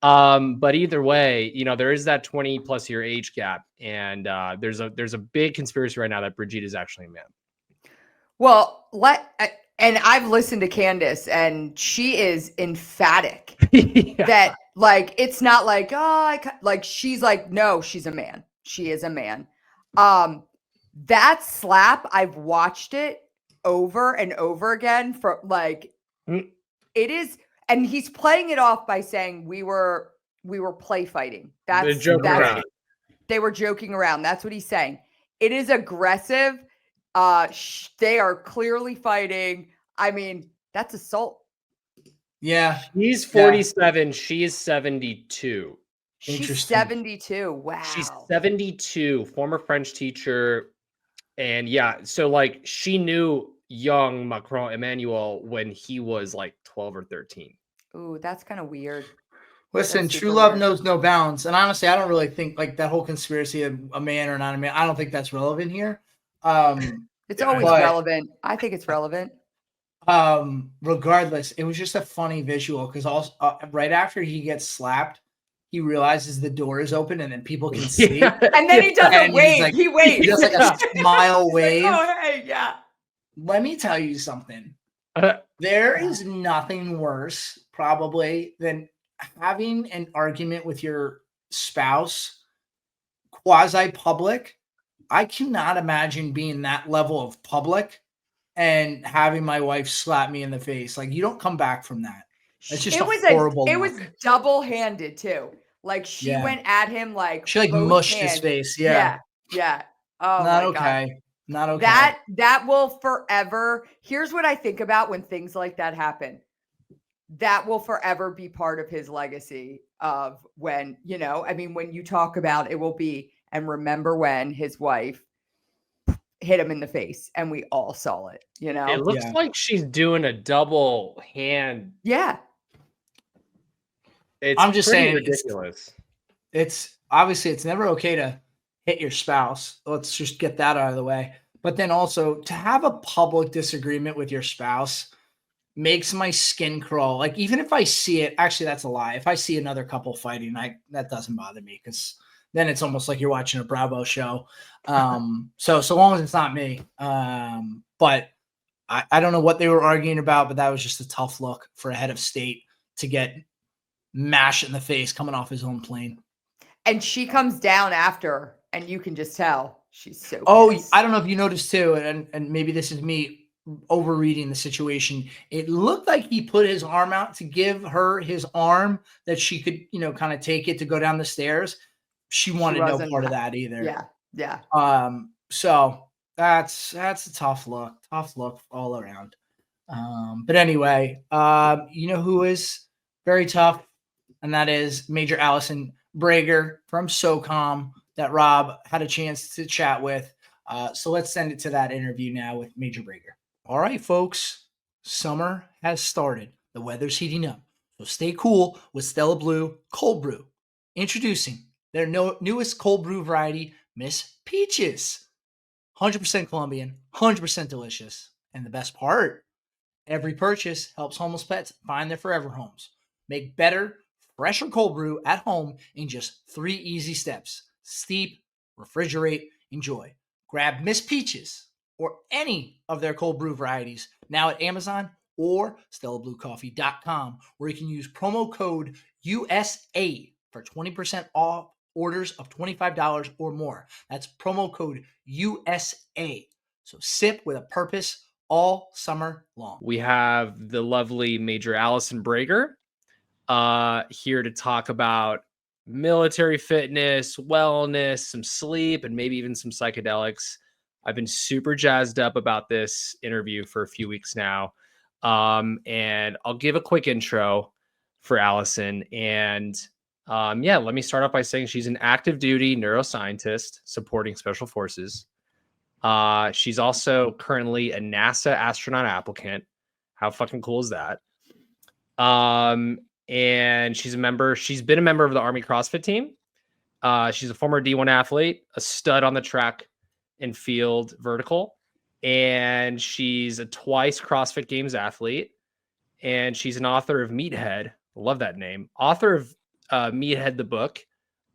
But either way, there is that 20+ year age gap, and there's a big conspiracy right now that Brigitte is actually a man. Well, and I've listened to Candace, and she is emphatic Yeah. that like it's not like like she's like, no, she's a man. She is a man. That slap, I've watched it over and over again for like it is, and he's playing it off by saying we were play fighting. They're joking around. They were joking around. That's what he's saying. It is aggressive. They are clearly fighting. I mean, that's assault. Yeah. He's 47. She is 72. She's 72. Wow. She's 72, former French teacher. And yeah, so like she knew young Macron Emmanuel when he was like 12 or 13. Ooh, that's kind of weird. Listen, true love knows no bounds. And honestly, I don't really think like that whole conspiracy of a man or not a man, I don't think that's relevant here. It's always relevant. I think it's relevant. Regardless, it was just a funny visual because also right after he gets slapped, he realizes the door is open and then people can see. And then he does a wave. Like, he waves. He does like a smile wave. Like, oh, hey, yeah. Let me tell you something. There is nothing worse probably than having an argument with your spouse quasi-public. I cannot imagine being that level of public and having my wife slap me in the face. Like, you don't come back from that. It's just horrible. It was double-handed too. Like she went at him like she like mushed his face. Yeah. Oh, not my okay. God. Not okay. That will forever. Here's what I think about when things like that happen. That will forever be part of his legacy of when, I mean, when you talk about it will be, and remember when his wife hit him in the face and we all saw it, It looks like she's doing a double hand. Yeah. I'm just saying ridiculous. It's obviously it's never okay to hit your spouse. Let's just get that out of the way. But then also to have a public disagreement with your spouse makes my skin crawl. Like even if I see it, actually that's a lie. If I see another couple fighting, that doesn't bother me because then it's almost like you're watching a Bravo show. So long as it's not me. But I don't know what they were arguing about, but that was just a tough look for a head of state to get mashed in the face coming off his own plane. And she comes down after, and you can just tell she's so pissed. I don't know if you noticed too, and maybe this is me overreading the situation. It looked like he put his arm out to give her his arm that she could, kind of take it to go down the stairs. She wanted no part of that either. Yeah. So that's a tough look all around. But anyway, who is very tough, and that is Major Allison Brager from SOCOM that Rob had a chance to chat with. So let's send it to that interview now with Major Brager. All right, folks, summer has started. The weather's heating up. So stay cool with Stella Blue Cold Brew. Introducing their newest cold brew variety, Miss Peaches. 100% Colombian, 100% delicious. And the best part, every purchase helps homeless pets find their forever homes. Make better, fresher cold brew at home in just 3 easy steps. Steep, refrigerate, enjoy. Grab Miss Peaches or any of their cold brew varieties now at Amazon or StellaBlueCoffee.com, where you can use promo code USA for 20% off orders of $25 or more. That's promo code USA. So sip with a purpose all summer long. We have the lovely Major Allison Brager here to talk about military fitness, wellness, some sleep, and maybe even some psychedelics. I've been super jazzed up about this interview for a few weeks now. And I'll give a quick intro for Allison. And let me start off by saying she's an active duty neuroscientist supporting special forces. She's also currently a NASA astronaut applicant. How fucking cool is that? And she's been a member of the Army CrossFit team. She's a former D1 athlete, a stud on the track and field vertical. And she's a twice CrossFit Games athlete. And she's an author of Meathead. Love that name. Author of Meathead the book,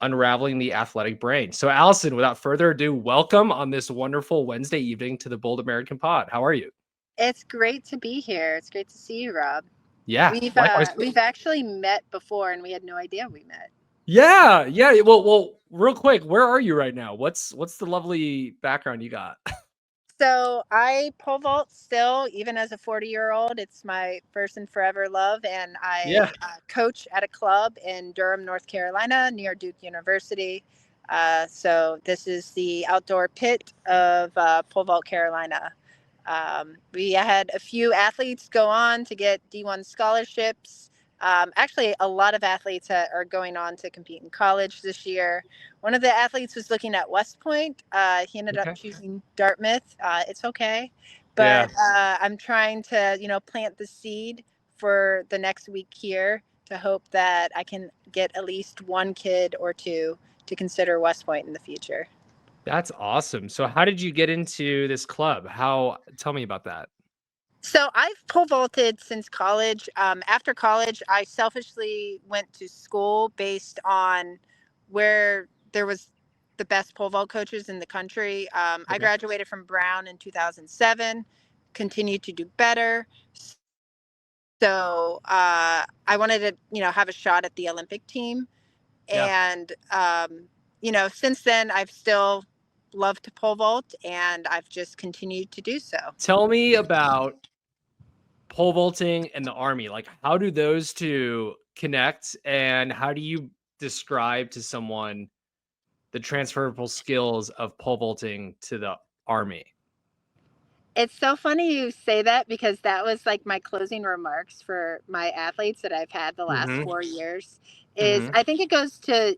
Unraveling the Athletic Brain. So, Allison, without further ado, welcome on this wonderful Wednesday evening to the Bold American Pod. How are you? It's great to be here. It's great to see you, Rob. Yeah, likewise. We've actually met before, and we had no idea we met. Yeah. Well, real quick, where are you right now? What's the lovely background you got? So I pole vault still, even as a 40-year-old. It's my first and forever love, and I coach at a club in Durham, North Carolina, near Duke University. So this is the outdoor pit of Pole Vault, Carolina. We had a few athletes go on to get D1 scholarships. Actually, a lot of athletes are going on to compete in college this year. One of the athletes was looking at West Point. He ended up choosing Dartmouth. It's okay. But I'm trying to, plant the seed for the next week here to hope that I can get at least one kid or two to consider West Point in the future. That's awesome. So how did you get into this club? Tell me about that. So I've pole vaulted since college. After college, I selfishly went to school based on where there was the best pole vault coaches in the country. I graduated from Brown in 2007, continued to do better. So I wanted to, have a shot at the Olympic team. And, since then I've still loved to pole vault, and I've just continued to do so. Tell me about pole vaulting and the Army. Like, how do those two connect, and how do you describe to someone the transferable skills of pole vaulting to the Army? It's so funny you say that, because that was like my closing remarks for my athletes that I've had the last 4 years is I think it goes to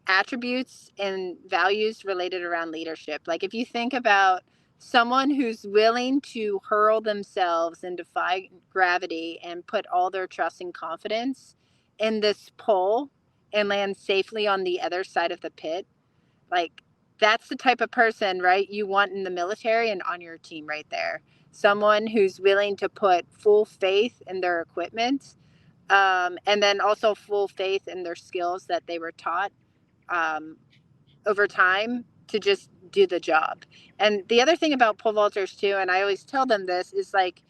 attributes and values related around leadership. Like, if you think about someone who's willing to hurl themselves and defy gravity and put all their trust and confidence in this pole and land safely on the other side of the pit, like, that's the type of person, right, you want in the military and on your team right there. Someone who's willing to put full faith in their equipment, and then also full faith in their skills that they were taught over time to just do the job. And the other thing about pole vaulters too, and I always tell them this, is like,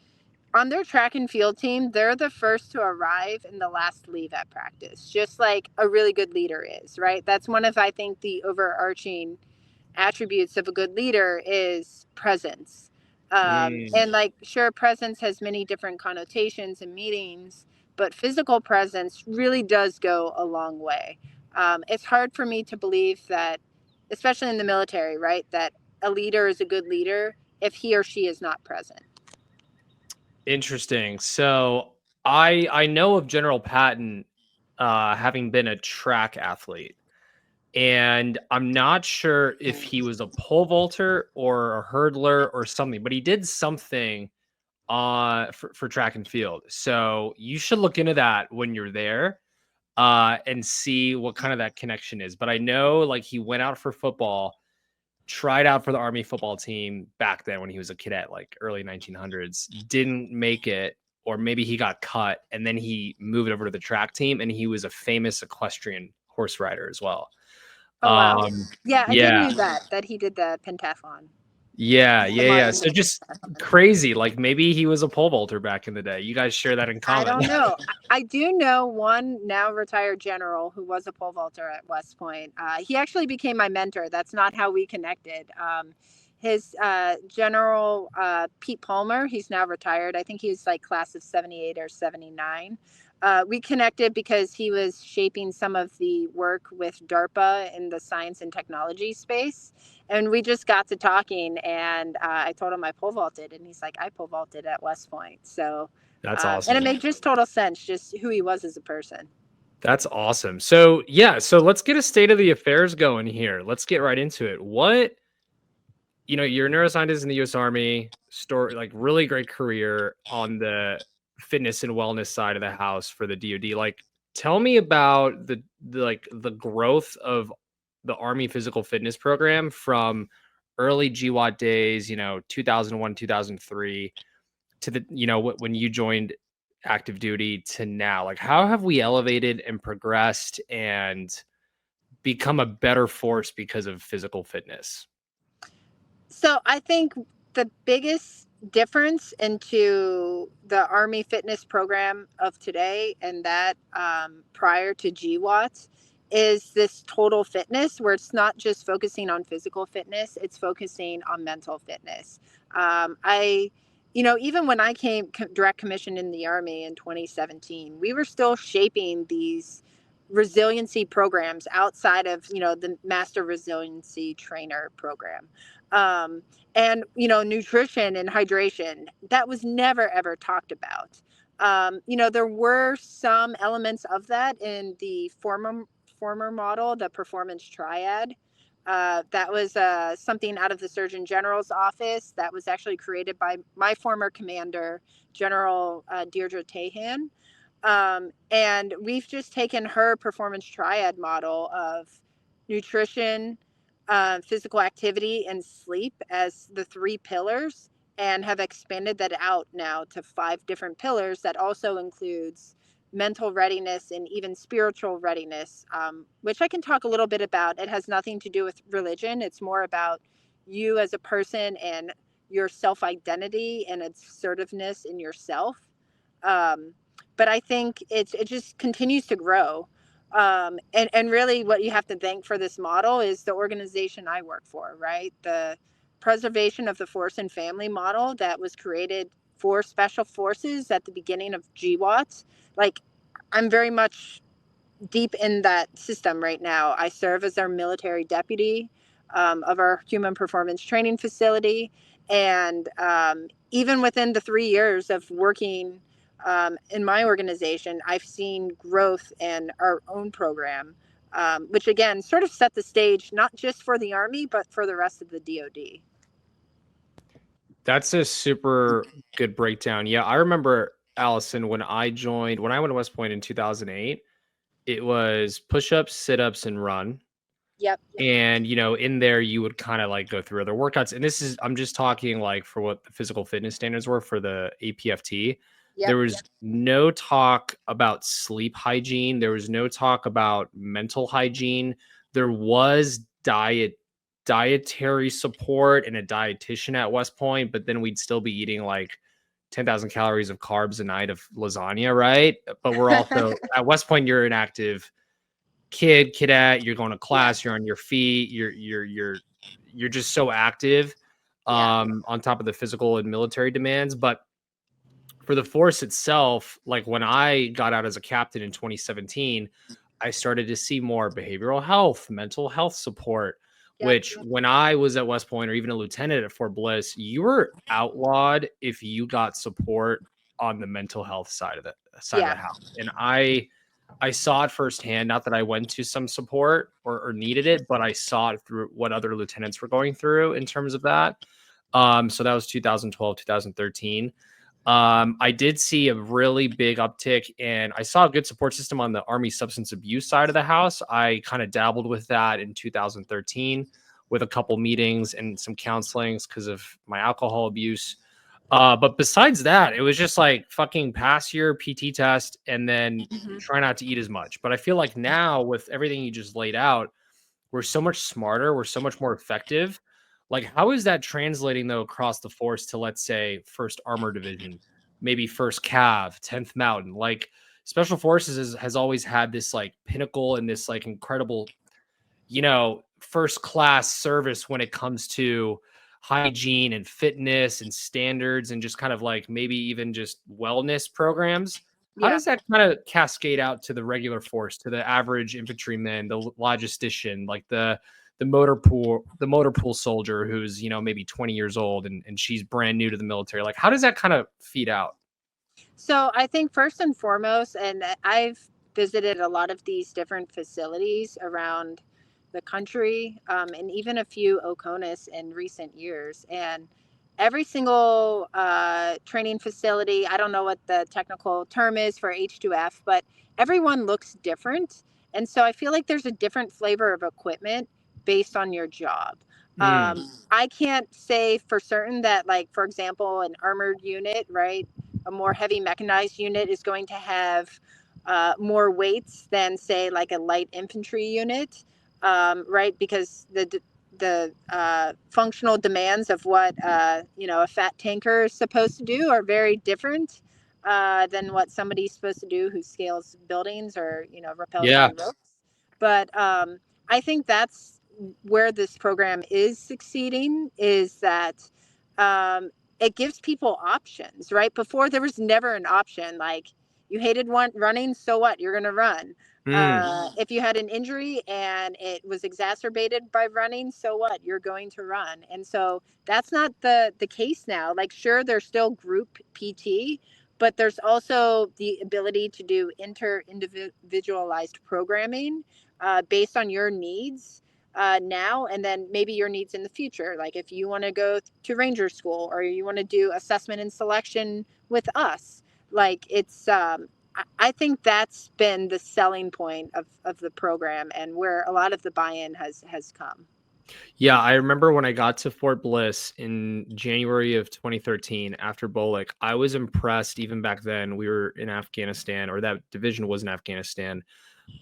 on their track and field team, they're the first to arrive and the last to leave at practice, just like a really good leader is, right? That's one of, I think, the overarching attributes of a good leader is presence. And like, sure, presence has many different connotations and meanings, but physical presence really does go a long way. It's hard for me to believe that, especially in the military, right, that a leader is a good leader if he or she is not present. Interesting. So I know of General Patton having been a track athlete, and I'm not sure if he was a pole vaulter or a hurdler or something, but he did something for track and field. So you should look into that when you're there and see what kind of that connection is. But I know, like, he went out for football, tried out for the Army football team back then when he was a cadet, like early 1900s, didn't make it, or maybe he got cut, and then he moved over to the track team, and he was a famous equestrian horse rider as well. Oh, wow. Yeah, I did knew that he did the pentathlon. Yeah. So just crazy. Like, maybe he was a pole vaulter back in the day. You guys share that in common. I don't know. I do know one now retired general who was a pole vaulter at West Point. He actually became my mentor. That's not how we connected. His General Pete Palmer, he's now retired. I think he was like class of 78 or 79. We connected because he was shaping some of the work with DARPA in the science and technology space. And we just got to talking, and I told him I pole vaulted, and he's like, I pole vaulted at West Point. So that's awesome. And it made just total sense, just who he was as a person. That's awesome. So let's get a state of the affairs going here. Let's get right into it. You're a neuroscientist in the U.S. Army, like, really great career on the fitness and wellness side of the house for the DoD. Like, tell me about the growth of the Army physical fitness program from early GWAT days, 2001, 2003 to when you joined active duty to now? Like, how have we elevated and progressed and become a better force because of physical fitness? So I think the biggest difference into the Army fitness program of today and that prior to GWAT is this total fitness, where it's not just focusing on physical fitness, it's focusing on mental fitness. Even when I came direct commissioned in the Army in 2017, we were still shaping these resiliency programs outside of, the Master Resiliency Trainer program. And nutrition and hydration, that was never ever talked about. There were some elements of that in the former model, the performance triad. That was something out of the Surgeon General's office that was actually created by my former commander, General Deirdre Tahan. And we've just taken her performance triad model of nutrition, physical activity, and sleep as the 3 pillars, and have expanded that out now to 5 different pillars that also includes mental readiness and even spiritual readiness, which I can talk a little bit about. It has nothing to do with religion. It's more about you as a person and your self-identity and assertiveness in yourself. But I think it just continues to grow. And really what you have to thank for this model is the organization I work for, right? The Preservation of the Force and Family model that was created for special forces at the beginning of GWAT. Like, I'm very much deep in that system right now. I serve as our military deputy of our human performance training facility. And even within the 3 years of working in my organization, I've seen growth in our own program, which again sort of set the stage not just for the Army, but for the rest of the DoD. That's a super good breakdown. Yeah, I remember, Allison, when I went to West Point in 2008, it was push-ups, sit-ups, and run. Yep. And, in there you would kind of like go through other workouts. And I'm just talking like for what the physical fitness standards were for the APFT. Yep. There was no talk about sleep hygiene. There was no talk about mental hygiene. There was dietary support and a dietitian at West Point, but then we'd still be eating like 10,000 calories of carbs a night of lasagna, right? But we're also at West Point, you're an active cadet, you're going to class, you're on your feet, you're just so active on top of the physical and military demands. But for the force itself, like when I got out as a captain in 2017, I started to see more behavioral health, mental health support, which when I was at West Point or even a lieutenant at Fort Bliss, you were outlawed if you got support on the mental health side of the house. And I saw it firsthand, not that I went to some support or needed it, but I saw it through what other lieutenants were going through in terms of that. So that was 2012, 2013. I did see a really big uptick, and I saw a good support system on the Army substance abuse side of the house. I kind of dabbled with that in 2013 with a couple meetings and some counselings because of my alcohol abuse. But besides that, it was just like fucking pass your PT test and then try not to eat as much. But I feel like now with everything you just laid out, we're so much smarter. We're so much more effective. Like, how is that translating though across the force to, let's say, 1st Armored Division, maybe 1st Cav, 10th Mountain? Like, Special Forces has always had this like pinnacle and this like incredible, first class service when it comes to hygiene and fitness and standards and just kind of like maybe even just wellness programs. How does that kind of cascade out to the regular force, to the average infantryman, the logistician, like the motor pool soldier who's, maybe 20 years old and she's brand new to the military? Like, how does that kind of feed out? So I think first and foremost, and I've visited a lot of these different facilities around the country, and even a few OCONUS in recent years. And every single training facility, I don't know what the technical term is for H2F, but everyone looks different. And so I feel like there's a different flavor of equipment based on your job. I can't say for certain that, like, for example, an armored unit, right, a more heavy mechanized unit is going to have more weights than, say, like a light infantry unit, right? Because the functional demands of what a fat tanker is supposed to do are very different than what somebody's supposed to do who scales buildings or rappels on ropes. But I think that's where this program is succeeding, is that it gives people options, right? Before, there was never an option. Like, you hated running, so what? You're going to run. If you had an injury and it was exacerbated by running, so what? You're going to run. And so that's not the case now. Like, sure, there's still group PT, but there's also the ability to do individualized programming based on your needs now, and then maybe your needs in the future. Like, if you want to go to ranger school, or you want to do assessment and selection with us, like, it's I think that's been the selling point of the program, and where a lot of the buy-in has come. Yeah, I remember when I got to Fort Bliss in January of 2013 after Bolek, I was impressed. Even back then, we were in Afghanistan, or that division was in Afghanistan.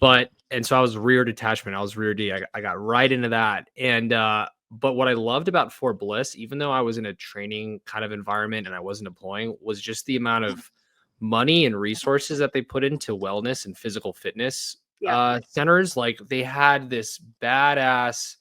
And so I was rear detachment. I was rear D. I got right into that. And but what I loved about Fort Bliss, even though I was in a training kind of environment and I wasn't deploying, was just the amount of money and resources that they put into wellness and physical fitness centers. Like, they had this badass,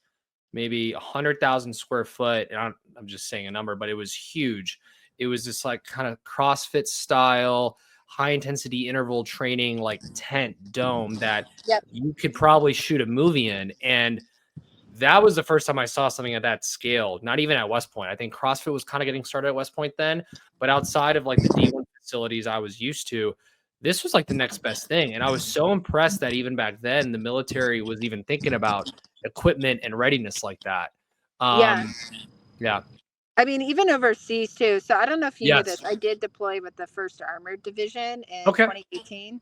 maybe 100,000 square foot. And I'm just saying a number, but it was huge. It was this like kind of CrossFit style, high intensity interval training, like tent dome that you could probably shoot a movie in. And that was the first time I saw something at that scale, not even at West Point. I think CrossFit was kind of getting started at West Point then, but outside of like the D1 facilities I was used to, this was like the next best thing. And I was so impressed that even back then, the military was even thinking about equipment and readiness like that. Yeah. I mean, even overseas too. So I don't know if you knew this. I did deploy with the 1st Armored Division in 2018.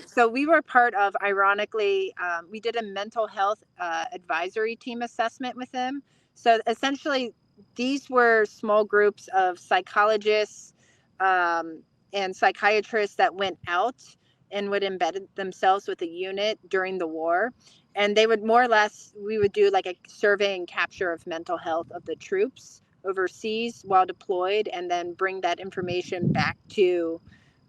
So we were part of, ironically, we did a mental health advisory team assessment with them. So essentially, these were small groups of psychologists and psychiatrists that went out and would embed themselves with a unit during the war. And they would more or less, we would do like a survey and capture of mental health of the troops overseas while deployed, and then bring that information back to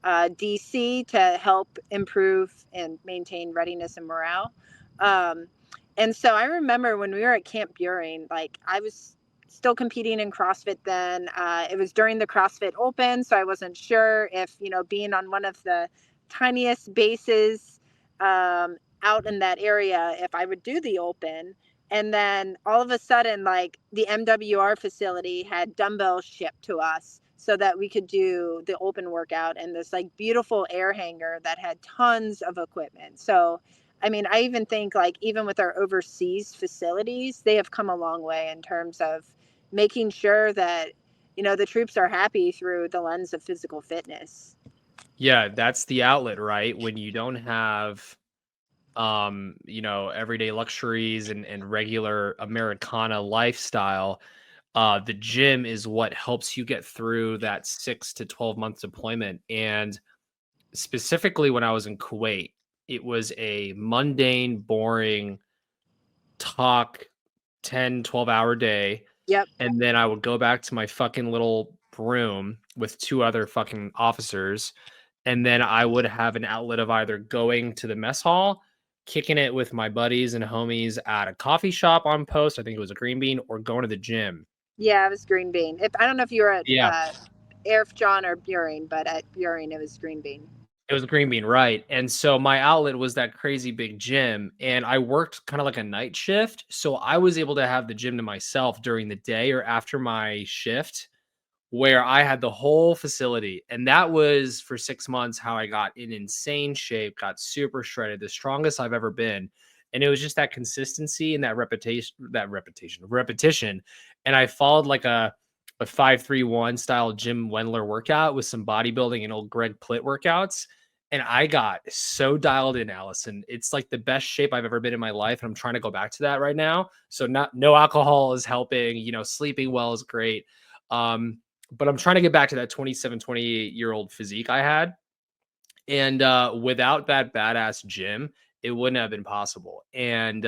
DC to help improve and maintain readiness and morale. And so I remember when we were at Camp Buring, like, I was still competing in CrossFit then. It was during the CrossFit Open, so I wasn't sure if, being on one of the tiniest bases out in that area, if I would do the Open. And then all of a sudden, like, the MWR facility had dumbbells shipped to us so that we could do the Open workout in this like beautiful air hangar that had tons of equipment. So, I mean, I even think, like, even with our overseas facilities, they have come a long way in terms of making sure that, the troops are happy through the lens of physical fitness. Yeah, that's the outlet, right? When you don't have everyday luxuries and regular Americana lifestyle, the gym is what helps you get through that 6 to 12 month deployment. And specifically when I was in Kuwait, it was a mundane, boring talk 10, 12-hour day. Yep. And then I would go back to my fucking little room with 2 other fucking officers. And then I would have an outlet of either going to the mess hall, kicking it with my buddies and homies at a coffee shop on post, I think it was a Green Bean, or going to the gym. Yeah, it was Green Bean. I don't know if you were at Airf John or Buring, but at Buring it was Green Bean. It was Green Bean, right? And so my outlet was that crazy big gym, and I worked kind of like a night shift, so I was able to have the gym to myself during the day or after my shift, where I had the whole facility. And that was for 6 months how I got in insane shape, got super shredded, the strongest I've ever been. And it was just that consistency and that repetition. And I followed like a 5-3-1 style Jim Wendler workout with some bodybuilding and old Greg Plitt workouts. And I got so dialed in, Allison. It's like the best shape I've ever been in my life. And I'm trying to go back to that right now. So no alcohol is helping, sleeping well is great. but I'm trying to get back to that 27, 28-year-old physique I had. And without that badass gym, it wouldn't have been possible. And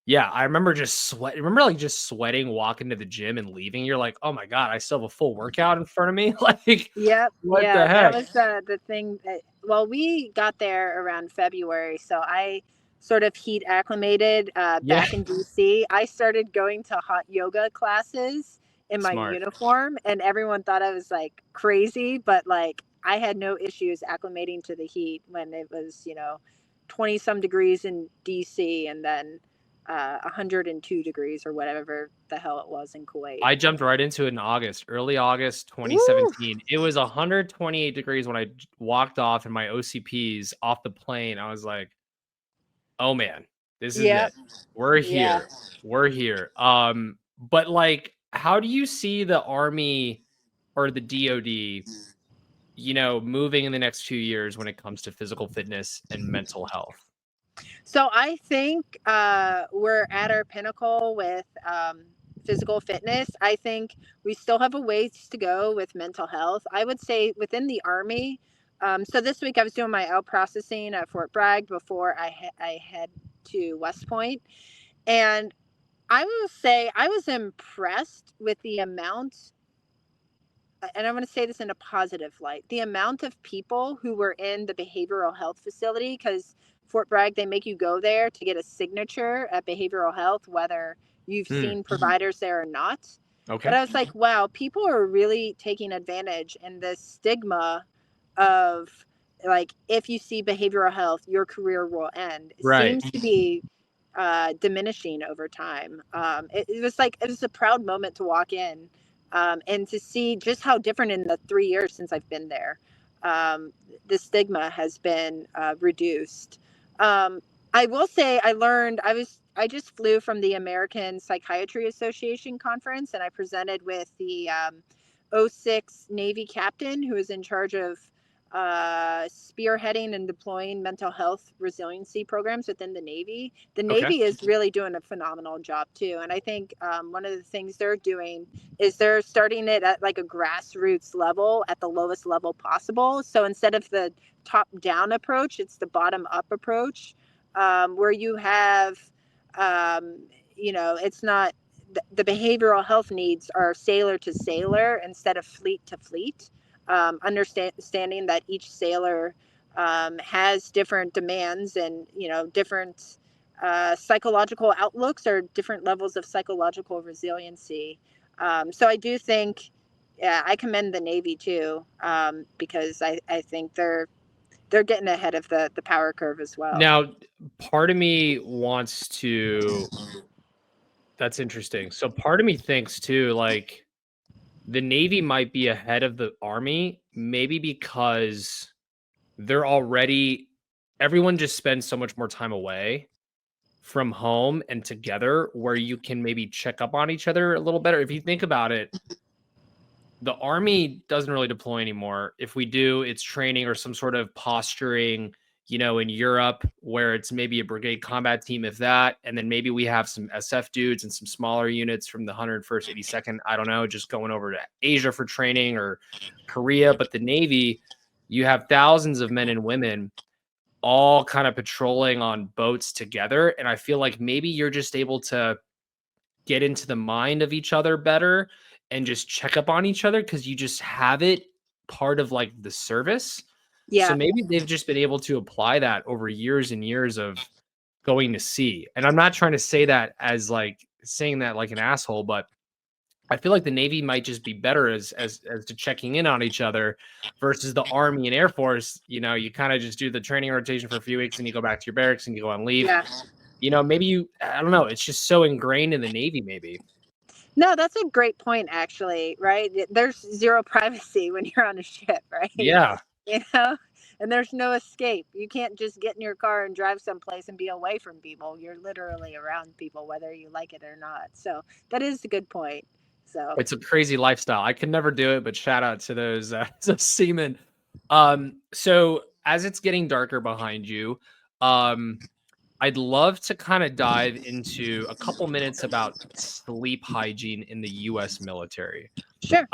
yeah, I remember just sweating, walking to the gym and leaving. You're like, oh my God, I still have a full workout in front of me. Like, Yep. what Yeah, the heck? that was the thing. Well, we got there around February, so I sort of heat acclimated Yeah, back in DC. I started going to hot yoga classes in my smart. uniform, and everyone thought I was like crazy, but like I had no issues acclimating to the heat when it was, 20 some degrees in DC and then 102 degrees or whatever the hell it was in Kuwait. I jumped right into it in August, early August Woo! 2017. It was 128 degrees when I walked off in my OCPs off the plane. I was like, oh man, this is Yep. it. We're Yeah. here. We're here. But like, how do you see the Army or the DoD, moving in the next few years when it comes to physical fitness and mental health? So I think we're at our pinnacle with physical fitness. I think we still have a ways to go with mental health. I would say within the Army. So this week I was doing my out processing at Fort Bragg before I head to West Point. And I will say I was impressed with the amount, and I'm going to say this in a positive light, the amount of people who were in the behavioral health facility, because Fort Bragg, they make you go there to get a signature at behavioral health, whether you've seen providers there or not. Okay. But I was like, wow, people are really taking advantage, and the stigma of like, if you see behavioral health, your career will end. It Right. seems to be diminishing over time. It was a proud moment to walk in and to see just how different in the 3 years since I've been there. The stigma has been reduced. I will say I just flew from the American Psychiatry Association conference, and I presented with the 06 Navy captain who is in charge of spearheading and deploying mental health resiliency programs within the Navy. The Navy is really doing a phenomenal job too. And I think one of the things they're doing is they're starting it at like a grassroots level at the lowest level possible. So instead of the top down approach, it's the bottom up approach, where you have, it's not, the behavioral health needs are sailor to sailor instead of fleet to fleet. Understanding that each sailor has different demands and different psychological outlooks or different levels of psychological resiliency. So I do think, yeah, I commend the Navy too, because I think they're getting ahead of the power curve as well. Now, part of me wants to. That's interesting. So part of me thinks too, like, the Navy might be ahead of the Army, maybe because everyone just spends so much more time away from home and together, where you can maybe check up on each other a little better. If you think about it, the Army doesn't really deploy anymore. If we do, it's training or some sort of posturing, in Europe, where it's maybe a brigade combat team, if that, and then maybe we have some SF dudes and some smaller units from the 101st, 82nd, I don't know, just going over to Asia for training or Korea. But the Navy, you have thousands of men and women all kind of patrolling on boats together. And I feel like maybe you're just able to get into the mind of each other better and just check up on each other because you just have it part of like the service. Yeah. So maybe they've just been able to apply that over years and years of going to sea. And I'm not trying to say that as like saying that like an asshole, but I feel like the Navy might just be better as to checking in on each other versus the Army and Air Force. You kind of just do the training rotation for a few weeks and you go back to your barracks and you go on leave. Yeah. Maybe I don't know. It's just so ingrained in the Navy, maybe. No, that's a great point, actually, right? There's zero privacy when you're on a ship, right? Yeah. And there's no escape. You can't just get in your car and drive someplace and be away from people. You're literally around people, whether you like it or not. So that is a good point. So it's a crazy lifestyle. I could never do it, but shout out to those seamen. So as it's getting darker behind you, I'd love to kind of dive into a couple minutes about sleep hygiene in the U.S. military. Sure.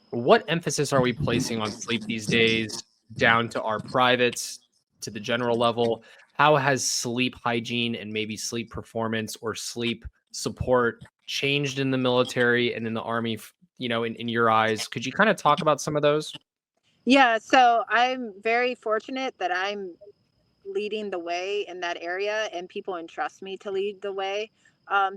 What emphasis are we placing on sleep these days, down to our privates, to the general level? How has sleep hygiene and maybe sleep performance or sleep support changed in the military and in the Army, in your eyes? Could you kind of talk about some of those? Yeah, so I'm very fortunate that I'm leading the way in that area and people entrust me to lead the way.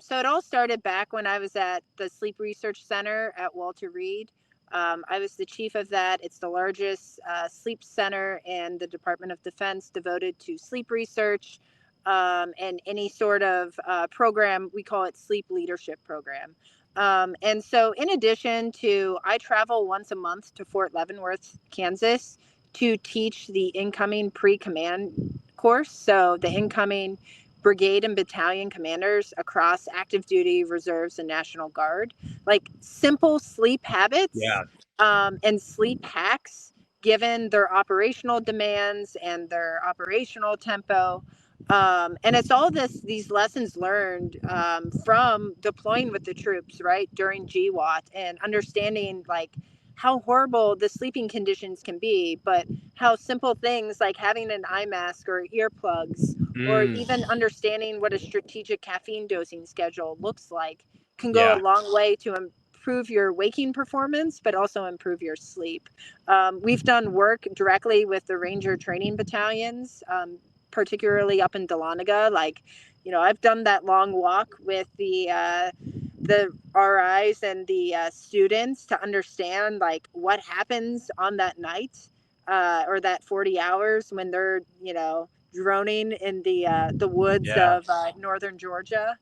So it all started back when I was at the Sleep Research Center at Walter Reed. I was the chief of that. It's the largest sleep center in the Department of Defense devoted to sleep research and any sort of program. We call it Sleep Leadership Program. And so in addition to, I travel once a month to Fort Leavenworth, Kansas, to teach the incoming pre-command course. So the incoming brigade and battalion commanders across active duty, reserves, and National Guard, like simple sleep habits and sleep hacks given their operational demands and their operational tempo. And it's all these lessons learned from deploying with the troops, right, during GWAT, and understanding like how horrible the sleeping conditions can be, but how simple things like having an eye mask or earplugs, or even understanding what a strategic caffeine dosing schedule looks like can go a long way to improve your waking performance, but also improve your sleep. We've done work directly with the Ranger training battalions, particularly up in Dahlonega. Like, I've done that long walk with the RIs and the students to understand like what happens on that night or that 40 hours when they're, droning in the woods of northern Georgia.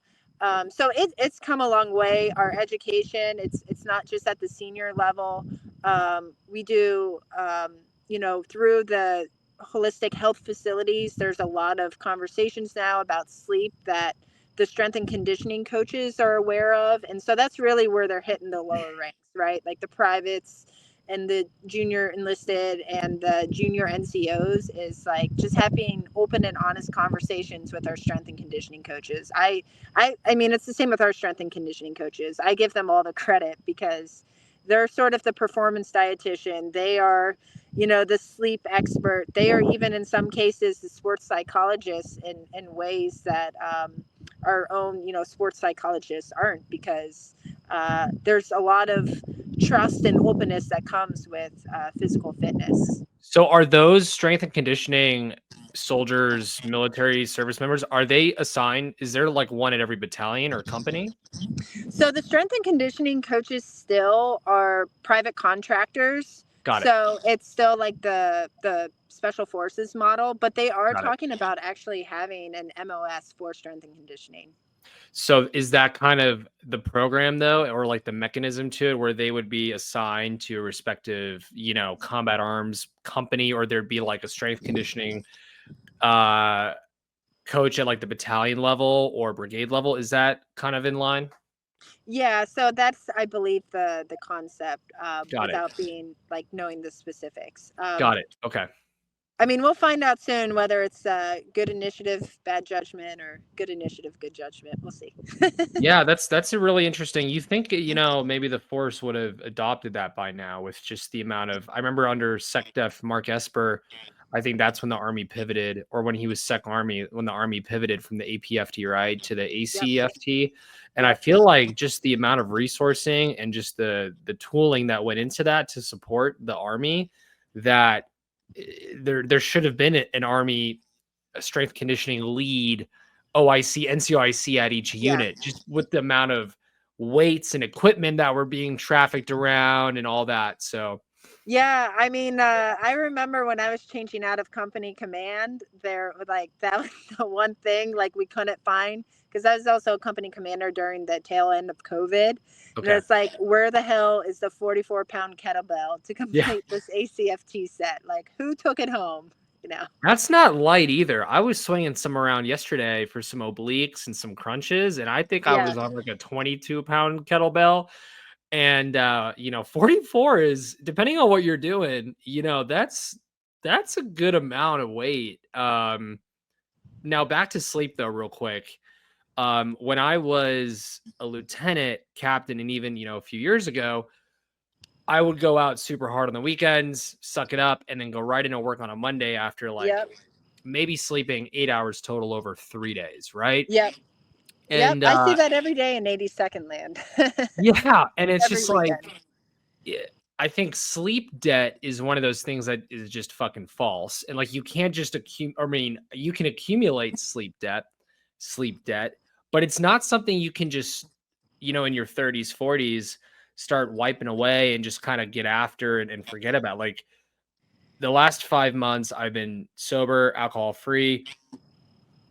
So it's come a long way. Our education, it's not just at the senior level. We do, through the holistic health facilities, there's a lot of conversations now about sleep that the strength and conditioning coaches are aware of. And so that's really where they're hitting the lower ranks, right? Like the privates and the junior enlisted and the junior NCOs, is like just having open and honest conversations with our strength and conditioning coaches. I mean, it's the same with our strength and conditioning coaches. I give them all the credit because they're sort of the performance dietitian. They are, the sleep expert. They are even in some cases the sports psychologists in ways that our own, sports psychologists aren't, because there's a lot of trust and openness that comes with physical fitness. So are those strength and conditioning soldiers, military service members, are they assigned? Is there like one at every battalion or company? So the strength and conditioning coaches still are private contractors. Got it. So it's still like the special forces model, but they are Got it. talking about actually having an MOS for strength and conditioning. So is that kind of the program though, or like the mechanism to it, where they would be assigned to a respective, combat arms company, or there'd be like a strength conditioning coach at like the battalion level or brigade level? Is that kind of in line? Yeah, so that's, I believe, the concept Got without it. being like knowing the specifics. Got it. Okay. I mean, we'll find out soon whether it's good initiative, bad judgment, or good initiative, good judgment. We'll see. Yeah, that's a really interesting. You think, maybe the force would have adopted that by now with just the amount of, I remember under SecDef Mark Esper, I think that's when the Army pivoted, or when he was Sec Army, when the Army pivoted from the APFT, right, to the ACFT. And I feel like just the amount of resourcing and just the tooling that went into that to support the Army, that there should have been an Army strength conditioning lead, OIC, NCOIC at each unit, just with the amount of weights and equipment that were being trafficked around and all that. So yeah, I mean, I remember when I was changing out of company command, there, like, that was the one thing like we couldn't find, because I was also a company commander during the tail end of COVID. And it's like, where the hell is the 44-pound kettlebell to complete this ACFT set? Like, who took it home? That's not light either. I was swinging some around yesterday for some obliques and some crunches, and I think I was on like a 22-pound kettlebell. And 44 is, depending on what you're doing, that's a good amount of weight. Now back to sleep though, real quick. When I was a lieutenant captain, and even, a few years ago, I would go out super hard on the weekends, suck it up, and then go right into work on a Monday after Yep. maybe sleeping 8 hours total over 3 days, right? Yep. And I see that every day in 82nd Land. yeah, and it's Every just weekend. I think sleep debt is one of those things that is just fucking false. And you can't just you can accumulate sleep debt, but it's not something you can just, in your 30s, 40s, start wiping away and just kind of get after and forget about. The last 5 months, I've been sober, alcohol free.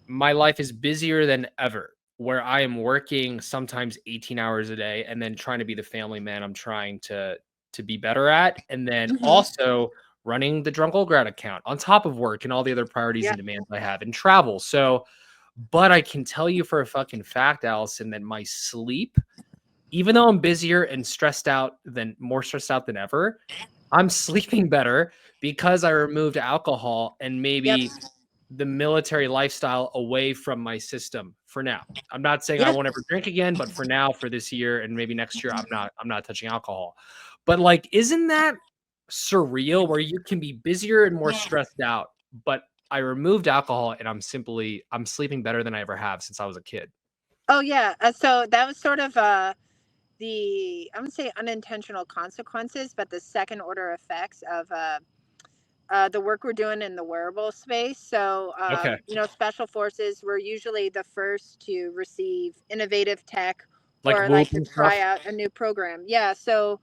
My life is busier than ever, where I am working sometimes 18 hours a day and then trying to be the family man I'm trying to be better at. And then also running the Drunk Old Grad account on top of work and all the other priorities and demands I have and travel. So, but I can tell you for a fucking fact, Allison, that my sleep, even though I'm busier and more stressed out than ever, I'm sleeping better because I removed alcohol and maybe the military lifestyle away from my system for now. I'm not saying I won't ever drink again, but for now, for this year and maybe next year, I'm not touching alcohol. But isn't that surreal where you can be busier and more stressed out, but I removed alcohol and I'm sleeping better than I ever have since I was a kid. Oh yeah. So that was sort of the, I wouldn't say unintentional consequences, but the second order effects of the work we're doing in the wearable space. So, Okay. special forces were usually the first to receive innovative tech or Whoop to and try stuff? out a new program. Yeah. So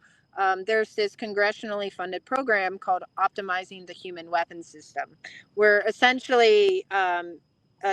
there's this congressionally funded program called Optimizing the Human Weapon System, where essentially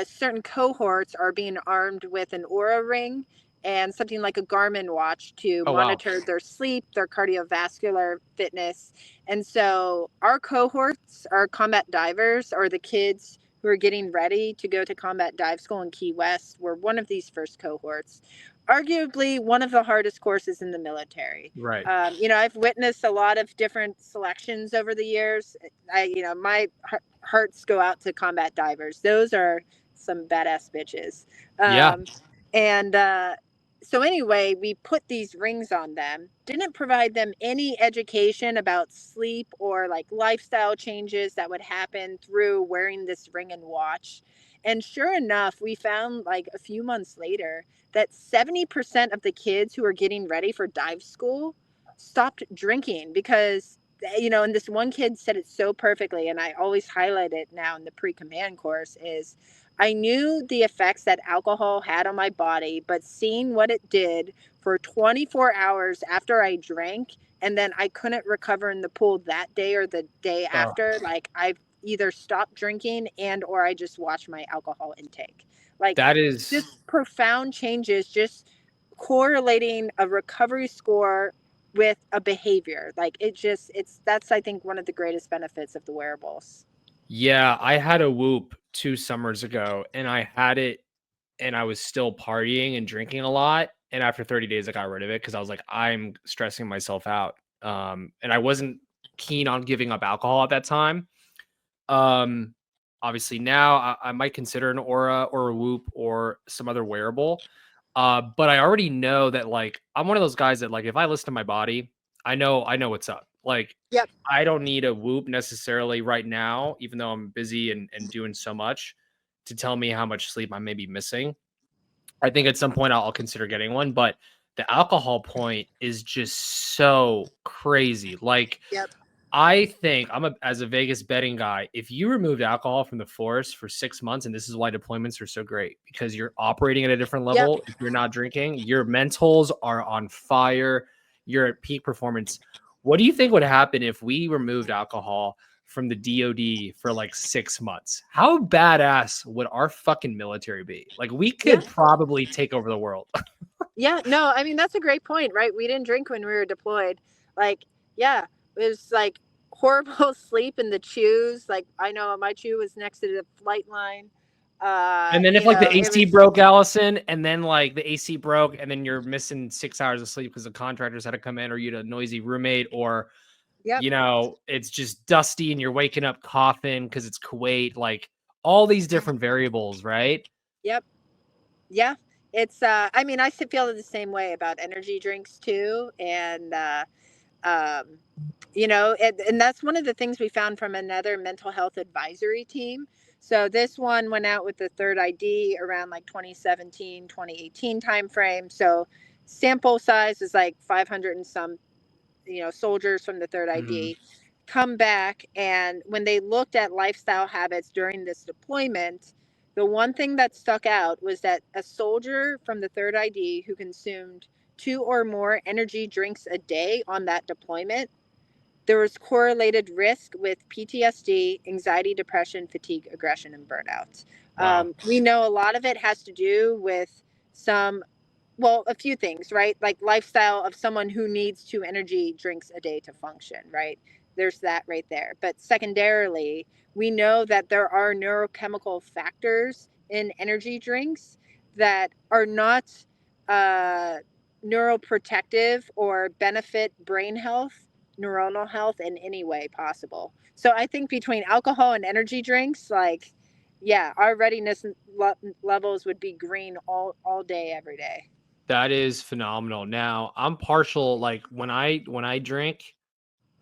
certain cohorts are being armed with an Aura ring and something like a Garmin watch to Oh, wow. monitor their sleep, their cardiovascular fitness. And so our cohorts, our combat divers, or the kids who are getting ready to go to combat dive school in Key West, were one of these first cohorts. Arguably one of the hardest courses in the military. Right. I've witnessed a lot of different selections over the years. My hearts go out to combat divers. Those are some badass bitches. Yeah. And so anyway, we put these rings on them, didn't provide them any education about sleep or lifestyle changes that would happen through wearing this ring and watch. And sure enough, we found a few months later that 70% of the kids who were getting ready for dive school stopped drinking because, and this one kid said it so perfectly, and I always highlight it now in the pre-command course, is I knew the effects that alcohol had on my body, but seeing what it did for 24 hours after I drank, and then I couldn't recover in the pool that day or the day after, I've either stopped drinking or I just watched my alcohol intake. That is just profound changes, just correlating a recovery score with a behavior. That's, I think, one of the greatest benefits of the wearables. Yeah, I had a Whoop 2 summers ago, and I had it, and I was still partying and drinking a lot. And after 30 days, I got rid of it because I was like, I'm stressing myself out. And I wasn't keen on giving up alcohol at that time. Obviously now I might consider an Aura or a Whoop or some other wearable. But I already know that I'm one of those guys that if I listen to my body, I know what's up. Yep. I don't need a Whoop necessarily right now, even though I'm busy and doing so much, to tell me how much sleep I may be missing. I think at some point I'll consider getting one, but the alcohol point is just so crazy. Yep. I think as a Vegas betting guy, if you removed alcohol from the force for 6 months, and this is why deployments are so great, because you're operating at a different level. Yep. If you're not drinking, your mentals are on fire. You're at peak performance. What do you think would happen if we removed alcohol from the DoD for 6 months? How badass would our fucking military be? We could probably take over the world. Yeah, no, I mean, that's a great point, right? We didn't drink when we were deployed. It was horrible sleep in the chews. I know my chew was next to the flight line. And then if the AC broke, Allison, and then the AC broke, and then you're missing 6 hours of sleep because the contractors had to come in, or you had a noisy roommate, or it's just dusty and you're waking up coughing because it's Kuwait. all these different variables, right? Yep. Yeah. It's I mean, I feel the same way about energy drinks too. And um and that's one of the things we found from another mental health advisory team. So this one went out with the third ID around like 2017, 2018 timeframe. So sample size is like 500 and some, soldiers from the third ID come back. And when they looked at lifestyle habits during this deployment, the one thing that stuck out was that a soldier from the third ID who consumed 2 or more energy drinks a day on that deployment, there was correlated risk with PTSD, anxiety, depression, fatigue, aggression, and burnout. Wow. We know a lot of it has to do with a few things, right? Like lifestyle of someone who needs 2 energy drinks a day to function, right? There's that right there. But secondarily, we know that there are neurochemical factors in energy drinks that are not neuroprotective or benefit brain health, neuronal health in any way possible. So I think between alcohol and energy drinks, like, yeah, our readiness levels would be green all day, every day. That is phenomenal. Now, I'm partial, like when I drink,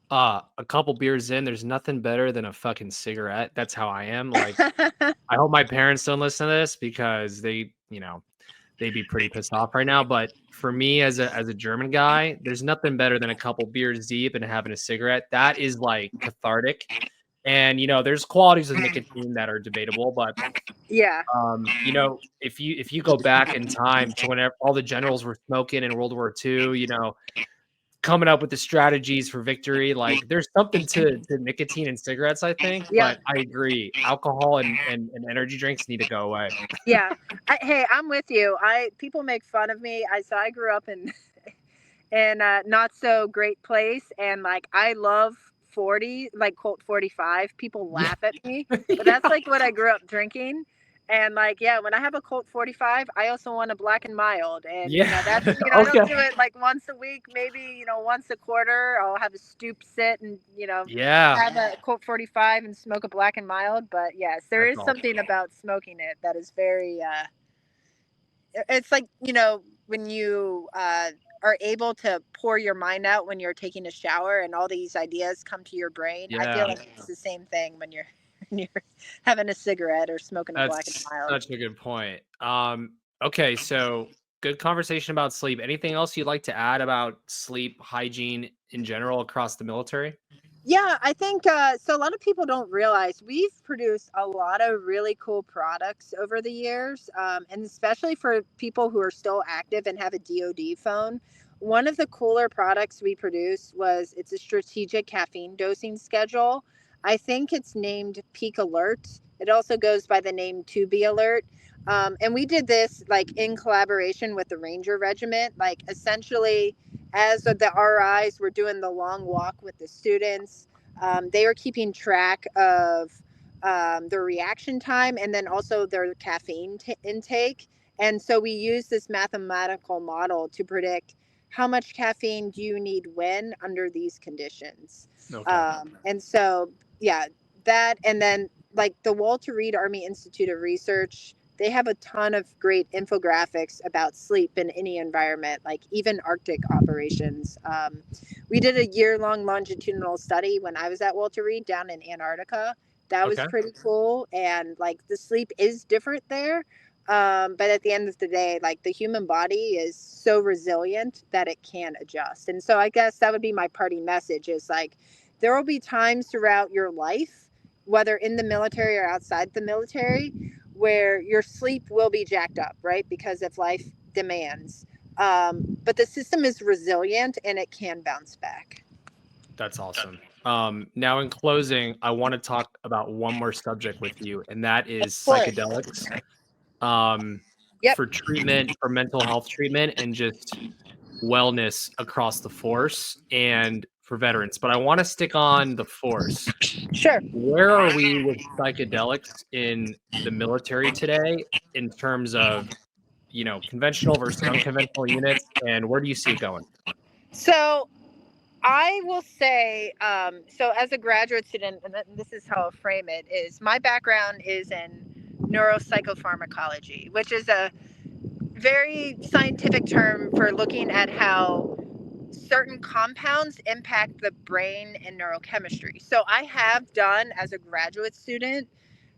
a couple beers in, there's nothing better than a fucking cigarette. That's how I am. Like, I hope my parents don't listen to this because they'd be pretty pissed off right now. But for me, as a German guy, there's nothing better than a couple beers deep and having a cigarette. That is like cathartic. And there's qualities of nicotine that are debatable, but Yeah. if you go back in time to whenever all the generals were smoking in World War II, coming up with the strategies for victory, like there's something to nicotine and cigarettes, I think. Yeah. But I agree, alcohol and energy drinks need to go away. Yeah. Hey, I'm with you. People make fun of me. I grew up in a not so great place, and like I love 40, like Colt 45. People laugh at me, but that's like what I grew up drinking. And like, yeah, when I have a Colt 45, I also want a Black and Mild. And that's Okay. I don't do it like once a week, maybe once a quarter. I'll have a stoop sit and have a Colt 45 and smoke a Black and Mild. But yes, there That's is awesome. something about smoking it that is very it's like when you are able to pour your mind out when you're taking a shower and all these ideas come to your brain. I feel like it's the same thing when you're having a cigarette or smoking a Black and Mild. Such a good point. Okay, so good conversation about sleep. Anything else you'd like to add about sleep hygiene in general across the military? Yeah, I think so. A lot of people don't realize we've produced a lot of really cool products over the years, and especially for people who are still active and have a DoD phone. One of the cooler products we produced it's a strategic caffeine dosing schedule. I think it's named Peak Alert. It also goes by the name To Be Alert. And we did this like in collaboration with the Ranger Regiment, like essentially as the RIs were doing the long walk with the students, they were keeping track of their reaction time and then also their caffeine intake. And so we use this mathematical model to predict how much caffeine do you need when under these conditions. Okay. And so, yeah, that, and then like the Walter Reed Army Institute of Research, they have a ton of great infographics about sleep in any environment, like even Arctic operations. We did a year-long longitudinal study when I was at Walter Reed down in Antarctica. That was pretty cool. And like the sleep is different there. But at the end of the day, like the human body is so resilient that it can adjust. And so I guess that would be my parting message is like, there will be times throughout your life, whether in the military or outside the military, where your sleep will be jacked up, right? Because if life demands. But the system is resilient and it can bounce back. That's awesome. Now in closing, I want to talk about one more subject with you, and that is psychedelics. For treatment, for mental health treatment and just wellness across the force and for veterans. But I want to stick on the force. Sure. Where are we with psychedelics in the military today in terms of, conventional versus unconventional units, and where do you see it going? So I will say, so as a graduate student, and this is how I'll frame it, is my background is in neuropsychopharmacology, which is a very scientific term for looking at how certain compounds impact the brain and neurochemistry. So I have done, as a graduate student,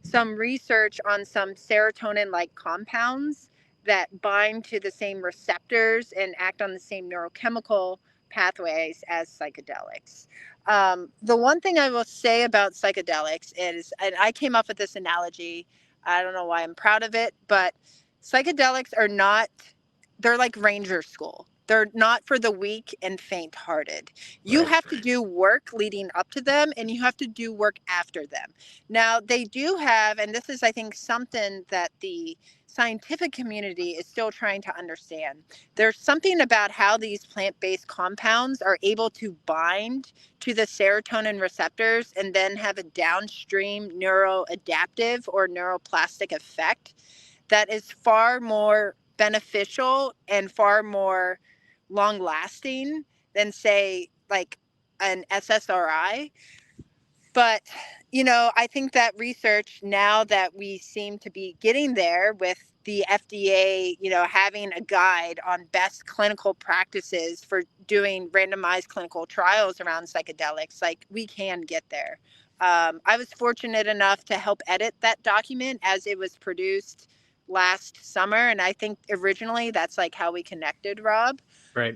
some research on some serotonin-like compounds that bind to the same receptors and act on the same neurochemical pathways as psychedelics. The one thing I will say about psychedelics is, and I came up with this analogy, I don't know why I'm proud of it, but psychedelics are not, they're like ranger school. They're not for the weak and faint hearted. You have to do work leading up to them, and you have to do work after them. Now, they do have, and this is, I think, something that the scientific community is still trying to understand. There's something about how these plant-based compounds are able to bind to the serotonin receptors and then have a downstream neuroadaptive or neuroplastic effect that is far more beneficial and far more long lasting than, say, like an SSRI. But, you know, I think that research, now that we seem to be getting there with the FDA, you know, having a guide on best clinical practices for doing randomized clinical trials around psychedelics, like, we can get there. I was fortunate enough to help edit that document as it was produced last summer. And I think originally that's like how we connected, Rob. Right.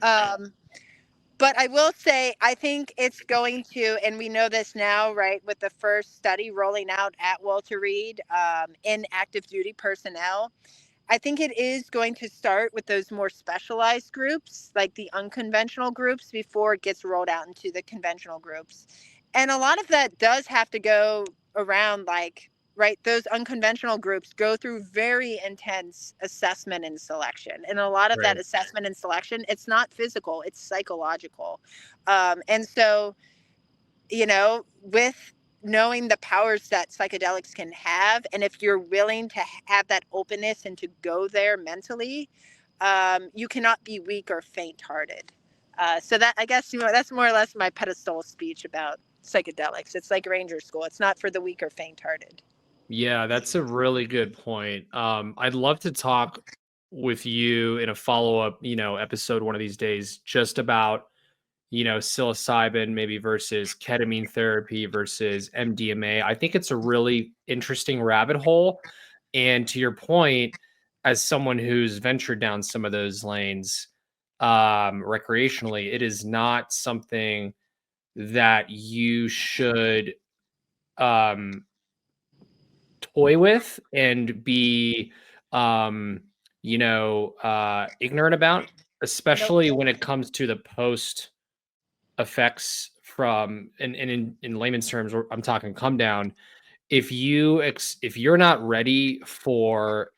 But I will say, I think it's going to, and we know this now, right, with the first study rolling out at Walter Reed in active duty personnel. I think it is going to start with those more specialized groups, like the unconventional groups, before it gets rolled out into the conventional groups. And a lot of that does have to go around, like, right, those unconventional groups go through very intense assessment and selection. And a lot of that assessment and selection, it's not physical, it's psychological. And so, you know, with knowing the powers that psychedelics can have, and if you're willing to have that openness and to go there mentally, you cannot be weak or faint-hearted. So that, I guess, you know, that's more or less my pedestal speech about psychedelics. It's like ranger school. It's not for the weak or faint-hearted. Yeah, that's a really good point. I'd love to talk with you in a follow-up, you know, episode one of these days, just about, you know, psilocybin maybe versus ketamine therapy versus MDMA. I think it's a really interesting rabbit hole. And to your point, as someone who's ventured down some of those lanes recreationally, it is not something that you should toy with and be you know, ignorant about, especially when it comes to the post effects from, and in layman's terms, I'm talking come down. If you're not ready for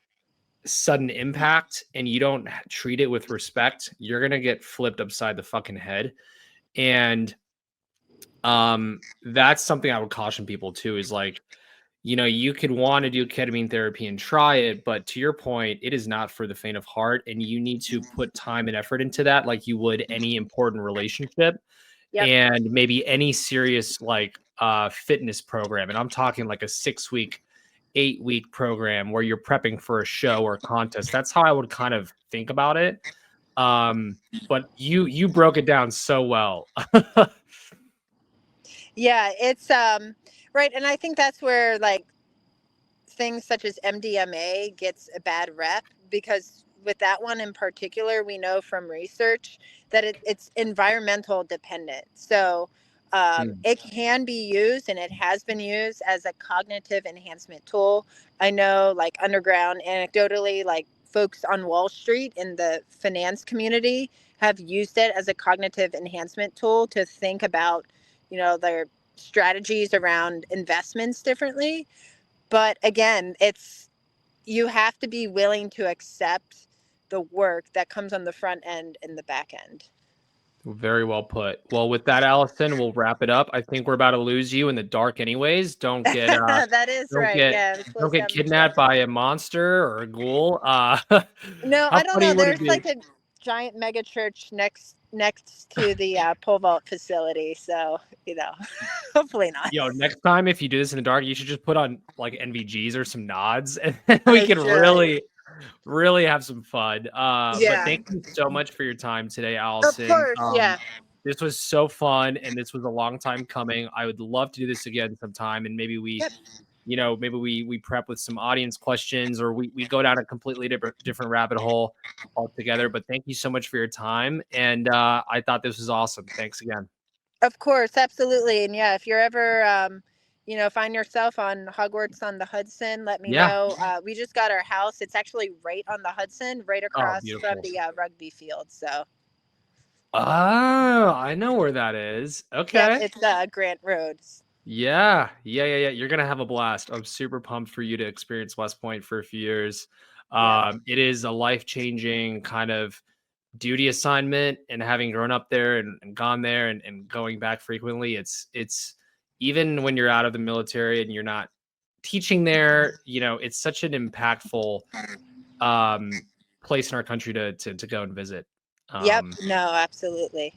sudden impact and you don't treat it with respect, you're gonna get flipped upside the fucking head. And that's something I would caution people too, is like, you know, you could want to do ketamine therapy and try it, but to your point, it is not for the faint of heart, and you need to put time and effort into that, like you would any important relationship. Yep. And maybe any serious like fitness program. And I'm talking like a 6-week, 8-week program where you're prepping for a show or a contest. That's how I would kind of think about it. But you broke it down so well. Yeah, it's right. And I think that's where, like, things such as MDMA gets a bad rep, because with that one in particular, we know from research that it's environmental dependent. So it can be used, and it has been used as a cognitive enhancement tool. I know, like, underground, anecdotally, like, folks on Wall Street in the finance community have used it as a cognitive enhancement tool to think about, you know, their strategies around investments differently. But again, you have to be willing to accept the work that comes on the front end and the back end. Very well put. Well, with that, Allison, we'll wrap it up. I think we're about to lose you in the dark anyways. Don't get that is don't right. get Yeah, don't get kidnapped by a monster or a ghoul. No, How I don't funny know. would it There's be? like a giant mega church next to the pole vault facility. So, hopefully not. Yo, next time if you do this in the dark, you should just put on like NVGs or some nods, and we can really have some fun. But thank you so much for your time today, Allison. Of course, yeah. This was so fun, and this was a long time coming. I would love to do this again sometime, and maybe we, maybe we prep with some audience questions, or we go down a completely different rabbit hole altogether. But thank you so much for your time, and I thought this was awesome. Thanks again. Of course, absolutely, and yeah, if you're ever find yourself on Hogwarts on the Hudson, let me know. We just got our house. It's actually right on the Hudson, right across from the rugby field. So. Oh, I know where that is. Okay. Yeah, it's Grant Roads. Yeah. You're gonna have a blast. I'm super pumped for you to experience West Point for a few years. It is a life-changing kind of duty assignment, and having grown up there and gone there and going back frequently, it's even when you're out of the military and you're not teaching there, it's such an impactful place in our country to go and visit. No, absolutely.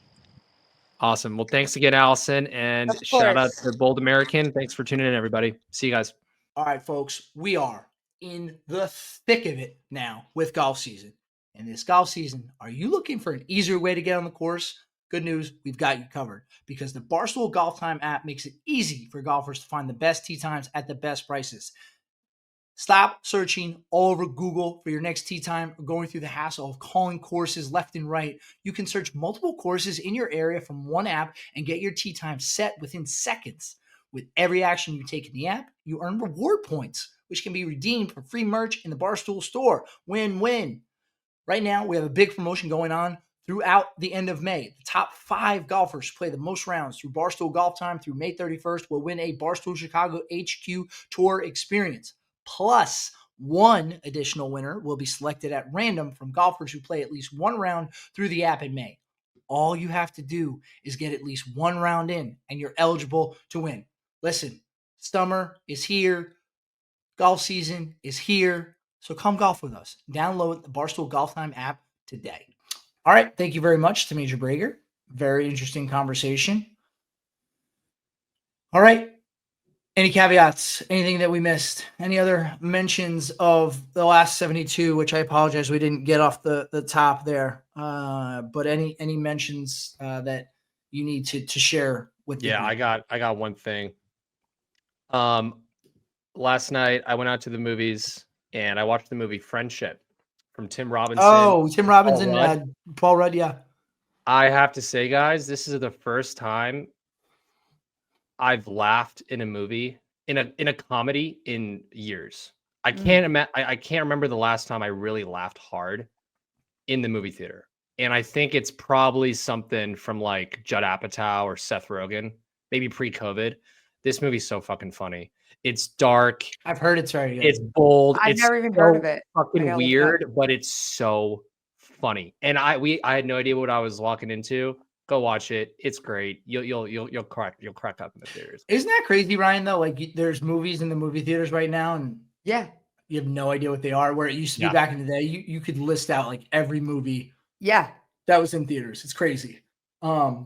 Awesome. Well, thanks again, Allison, and shout out to Bold American. Thanks for tuning in, everybody. See you guys. All right, folks, we are in the thick of it now with golf season. And this golf season, are you looking for an easier way to get on the course? Good news, we've got you covered, because the Barstool Golf Time app makes it easy for golfers to find the best tee times at the best prices. Stop searching all over Google for your next tee time or going through the hassle of calling courses left and right. You can search multiple courses in your area from one app and get your tee time set within seconds. With every action you take in the app, you earn reward points, which can be redeemed for free merch in the Barstool store. Win-win. Right now, we have a big promotion going on throughout the end of May. The top 5 golfers who play the most rounds through Barstool Golf Time through May 31st will win a Barstool Chicago HQ Tour experience. Plus, one additional winner will be selected at random from golfers who play at least one round through the app in May. All you have to do is get at least one round in, and you're eligible to win. Listen, summer is here. Golf season is here. So come golf with us. Download the Barstool Golf Time app today. All right. Thank you very much to MAJ Brager. Very interesting conversation. All right. Any caveats? Anything that we missed? Any other mentions of the last 72, which I apologize we didn't get off the top there. But any mentions that you need to share with I got one thing. Last night I went out to the movies and I watched the movie Friendship from Tim Robinson. Oh, Tim Robinson and Paul Rudd, yeah. I have to say, guys, this is the first time I've laughed in a movie, in a comedy, in years. I can't remember the last time I really laughed hard in the movie theater. And I think it's probably something from like Judd Apatow or Seth Rogen, maybe pre-COVID. This movie's so fucking funny. It's dark. I've heard it's very good. It's bold. I've never even heard of it. Fucking weird, but it's so funny. And I had no idea what I was walking into. Go watch it. It's great. You'll crack up in the theaters. Isn't that crazy, Ryan? Though, like there's movies in the movie theaters right now, and you have no idea what they are. Where it used to be back in the day, you could list out like every movie. Yeah, that was in theaters. It's crazy. But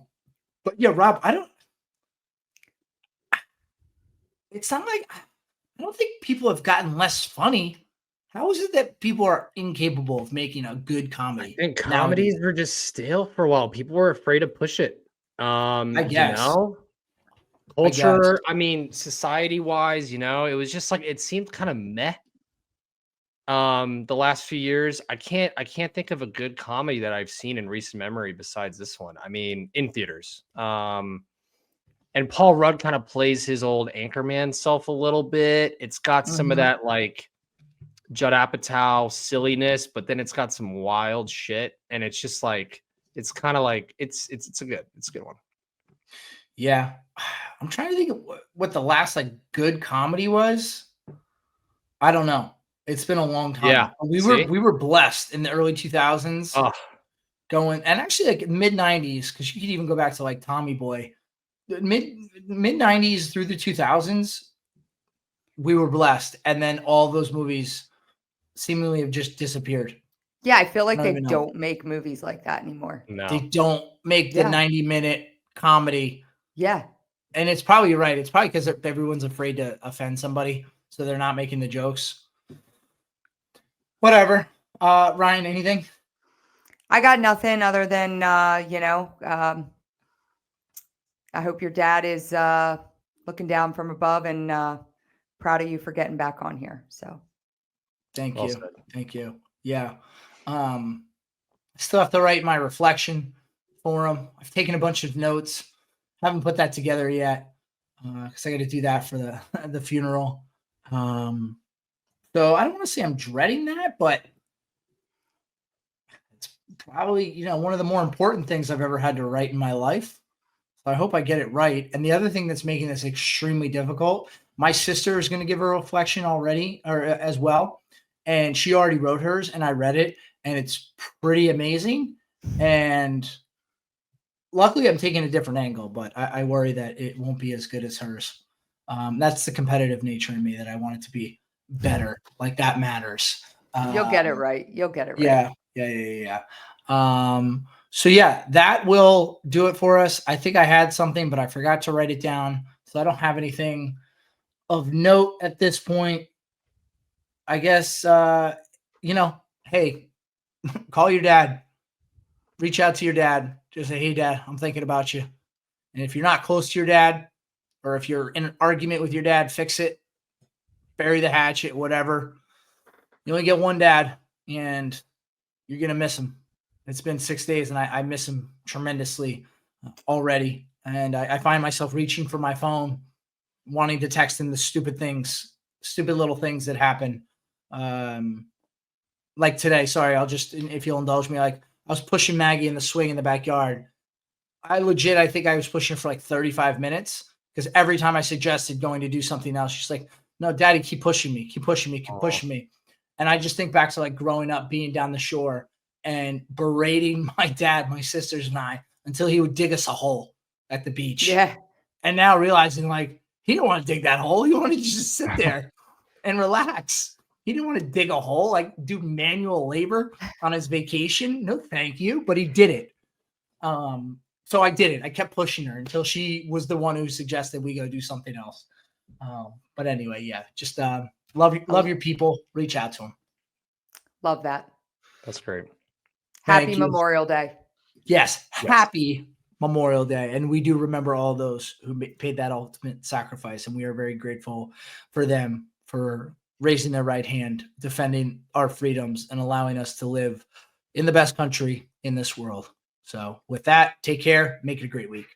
yeah, Rob, it's not like I don't think people have gotten less funny. How is it that people are incapable of making a good comedy? I think comedies were just stale for a while. People were afraid to push it. I guess. Culture, I mean, society-wise, it was just like it seemed kind of meh. The last few years, I can't think of a good comedy that I've seen in recent memory besides this one. I mean, in theaters. And Paul Rudd kind of plays his old Anchorman self a little bit. It's got some of that like Judd Apatow silliness, but then it's got some wild shit, and it's just like it's kind of like it's a good one. Yeah, I'm trying to think of what the last like good comedy was. I don't know. It's been a long time. Yeah, we were blessed in the early 2000s, going and actually like mid 90s, because you could even go back to like Tommy Boy. Mid 90s through the 2000s, we were blessed, and then all those movies seemingly have just disappeared. Yeah, I feel like I don't they even know. don't make movies like that anymore. No. They don't make the Yeah. 90-minute comedy. Yeah. And it's probably right. It's probably because everyone's afraid to offend somebody, so they're not making the jokes. Whatever. Ryan, anything? I got nothing other than, I hope your dad is looking down from above and proud of you for getting back on here. So Thank Well you. said. Thank you. Yeah. I still have to write my reflection for him. I've taken a bunch of notes. Haven't put that together yet because I got to do that for the funeral. So I don't want to say I'm dreading that, but it's probably, one of the more important things I've ever had to write in my life. So I hope I get it right. And the other thing that's making this extremely difficult, my sister is going to give a reflection already or as well. And she already wrote hers and I read it and it's pretty amazing. And luckily I'm taking a different angle, but I worry that it won't be as good as hers. That's the competitive nature in me that I want it to be better. Like that matters. you'll get it right. You'll get it right. Yeah. So yeah, that will do it for us. I think I had something, but I forgot to write it down. So I don't have anything of note at this point. I guess, hey, call your dad, reach out to your dad. Just say, hey, dad, I'm thinking about you. And if you're not close to your dad, or if you're in an argument with your dad, fix it, bury the hatchet, whatever. You only get one dad, and you're going to miss him. It's been 6 days, and I miss him tremendously already. And I find myself reaching for my phone, wanting to text him the stupid little things that happen. Like today, sorry, if you'll indulge me, like I was pushing Maggie in the swing in the backyard. I think I was pushing for like 35 minutes because every time I suggested going to do something else, she's like, no, daddy, keep pushing me. And I just think back to like growing up, being down the shore and berating my dad, my sisters and I until he would dig us a hole at the beach. Yeah. And now realizing like, he didn't want to dig that hole. He wanted to just sit there and relax. He didn't want to dig a hole, like do manual labor on his vacation. No, thank you. But he did it. So I did it. I kept pushing her until she was the one who suggested we go do something else. But anyway, yeah, just love your people. Reach out to them. Love that. That's great. Happy Memorial Day. Yes. Happy Memorial Day. And we do remember all those who paid that ultimate sacrifice. And we are very grateful for them for raising their right hand, defending our freedoms and allowing us to live in the best country in this world. So with that, take care. Make it a great week.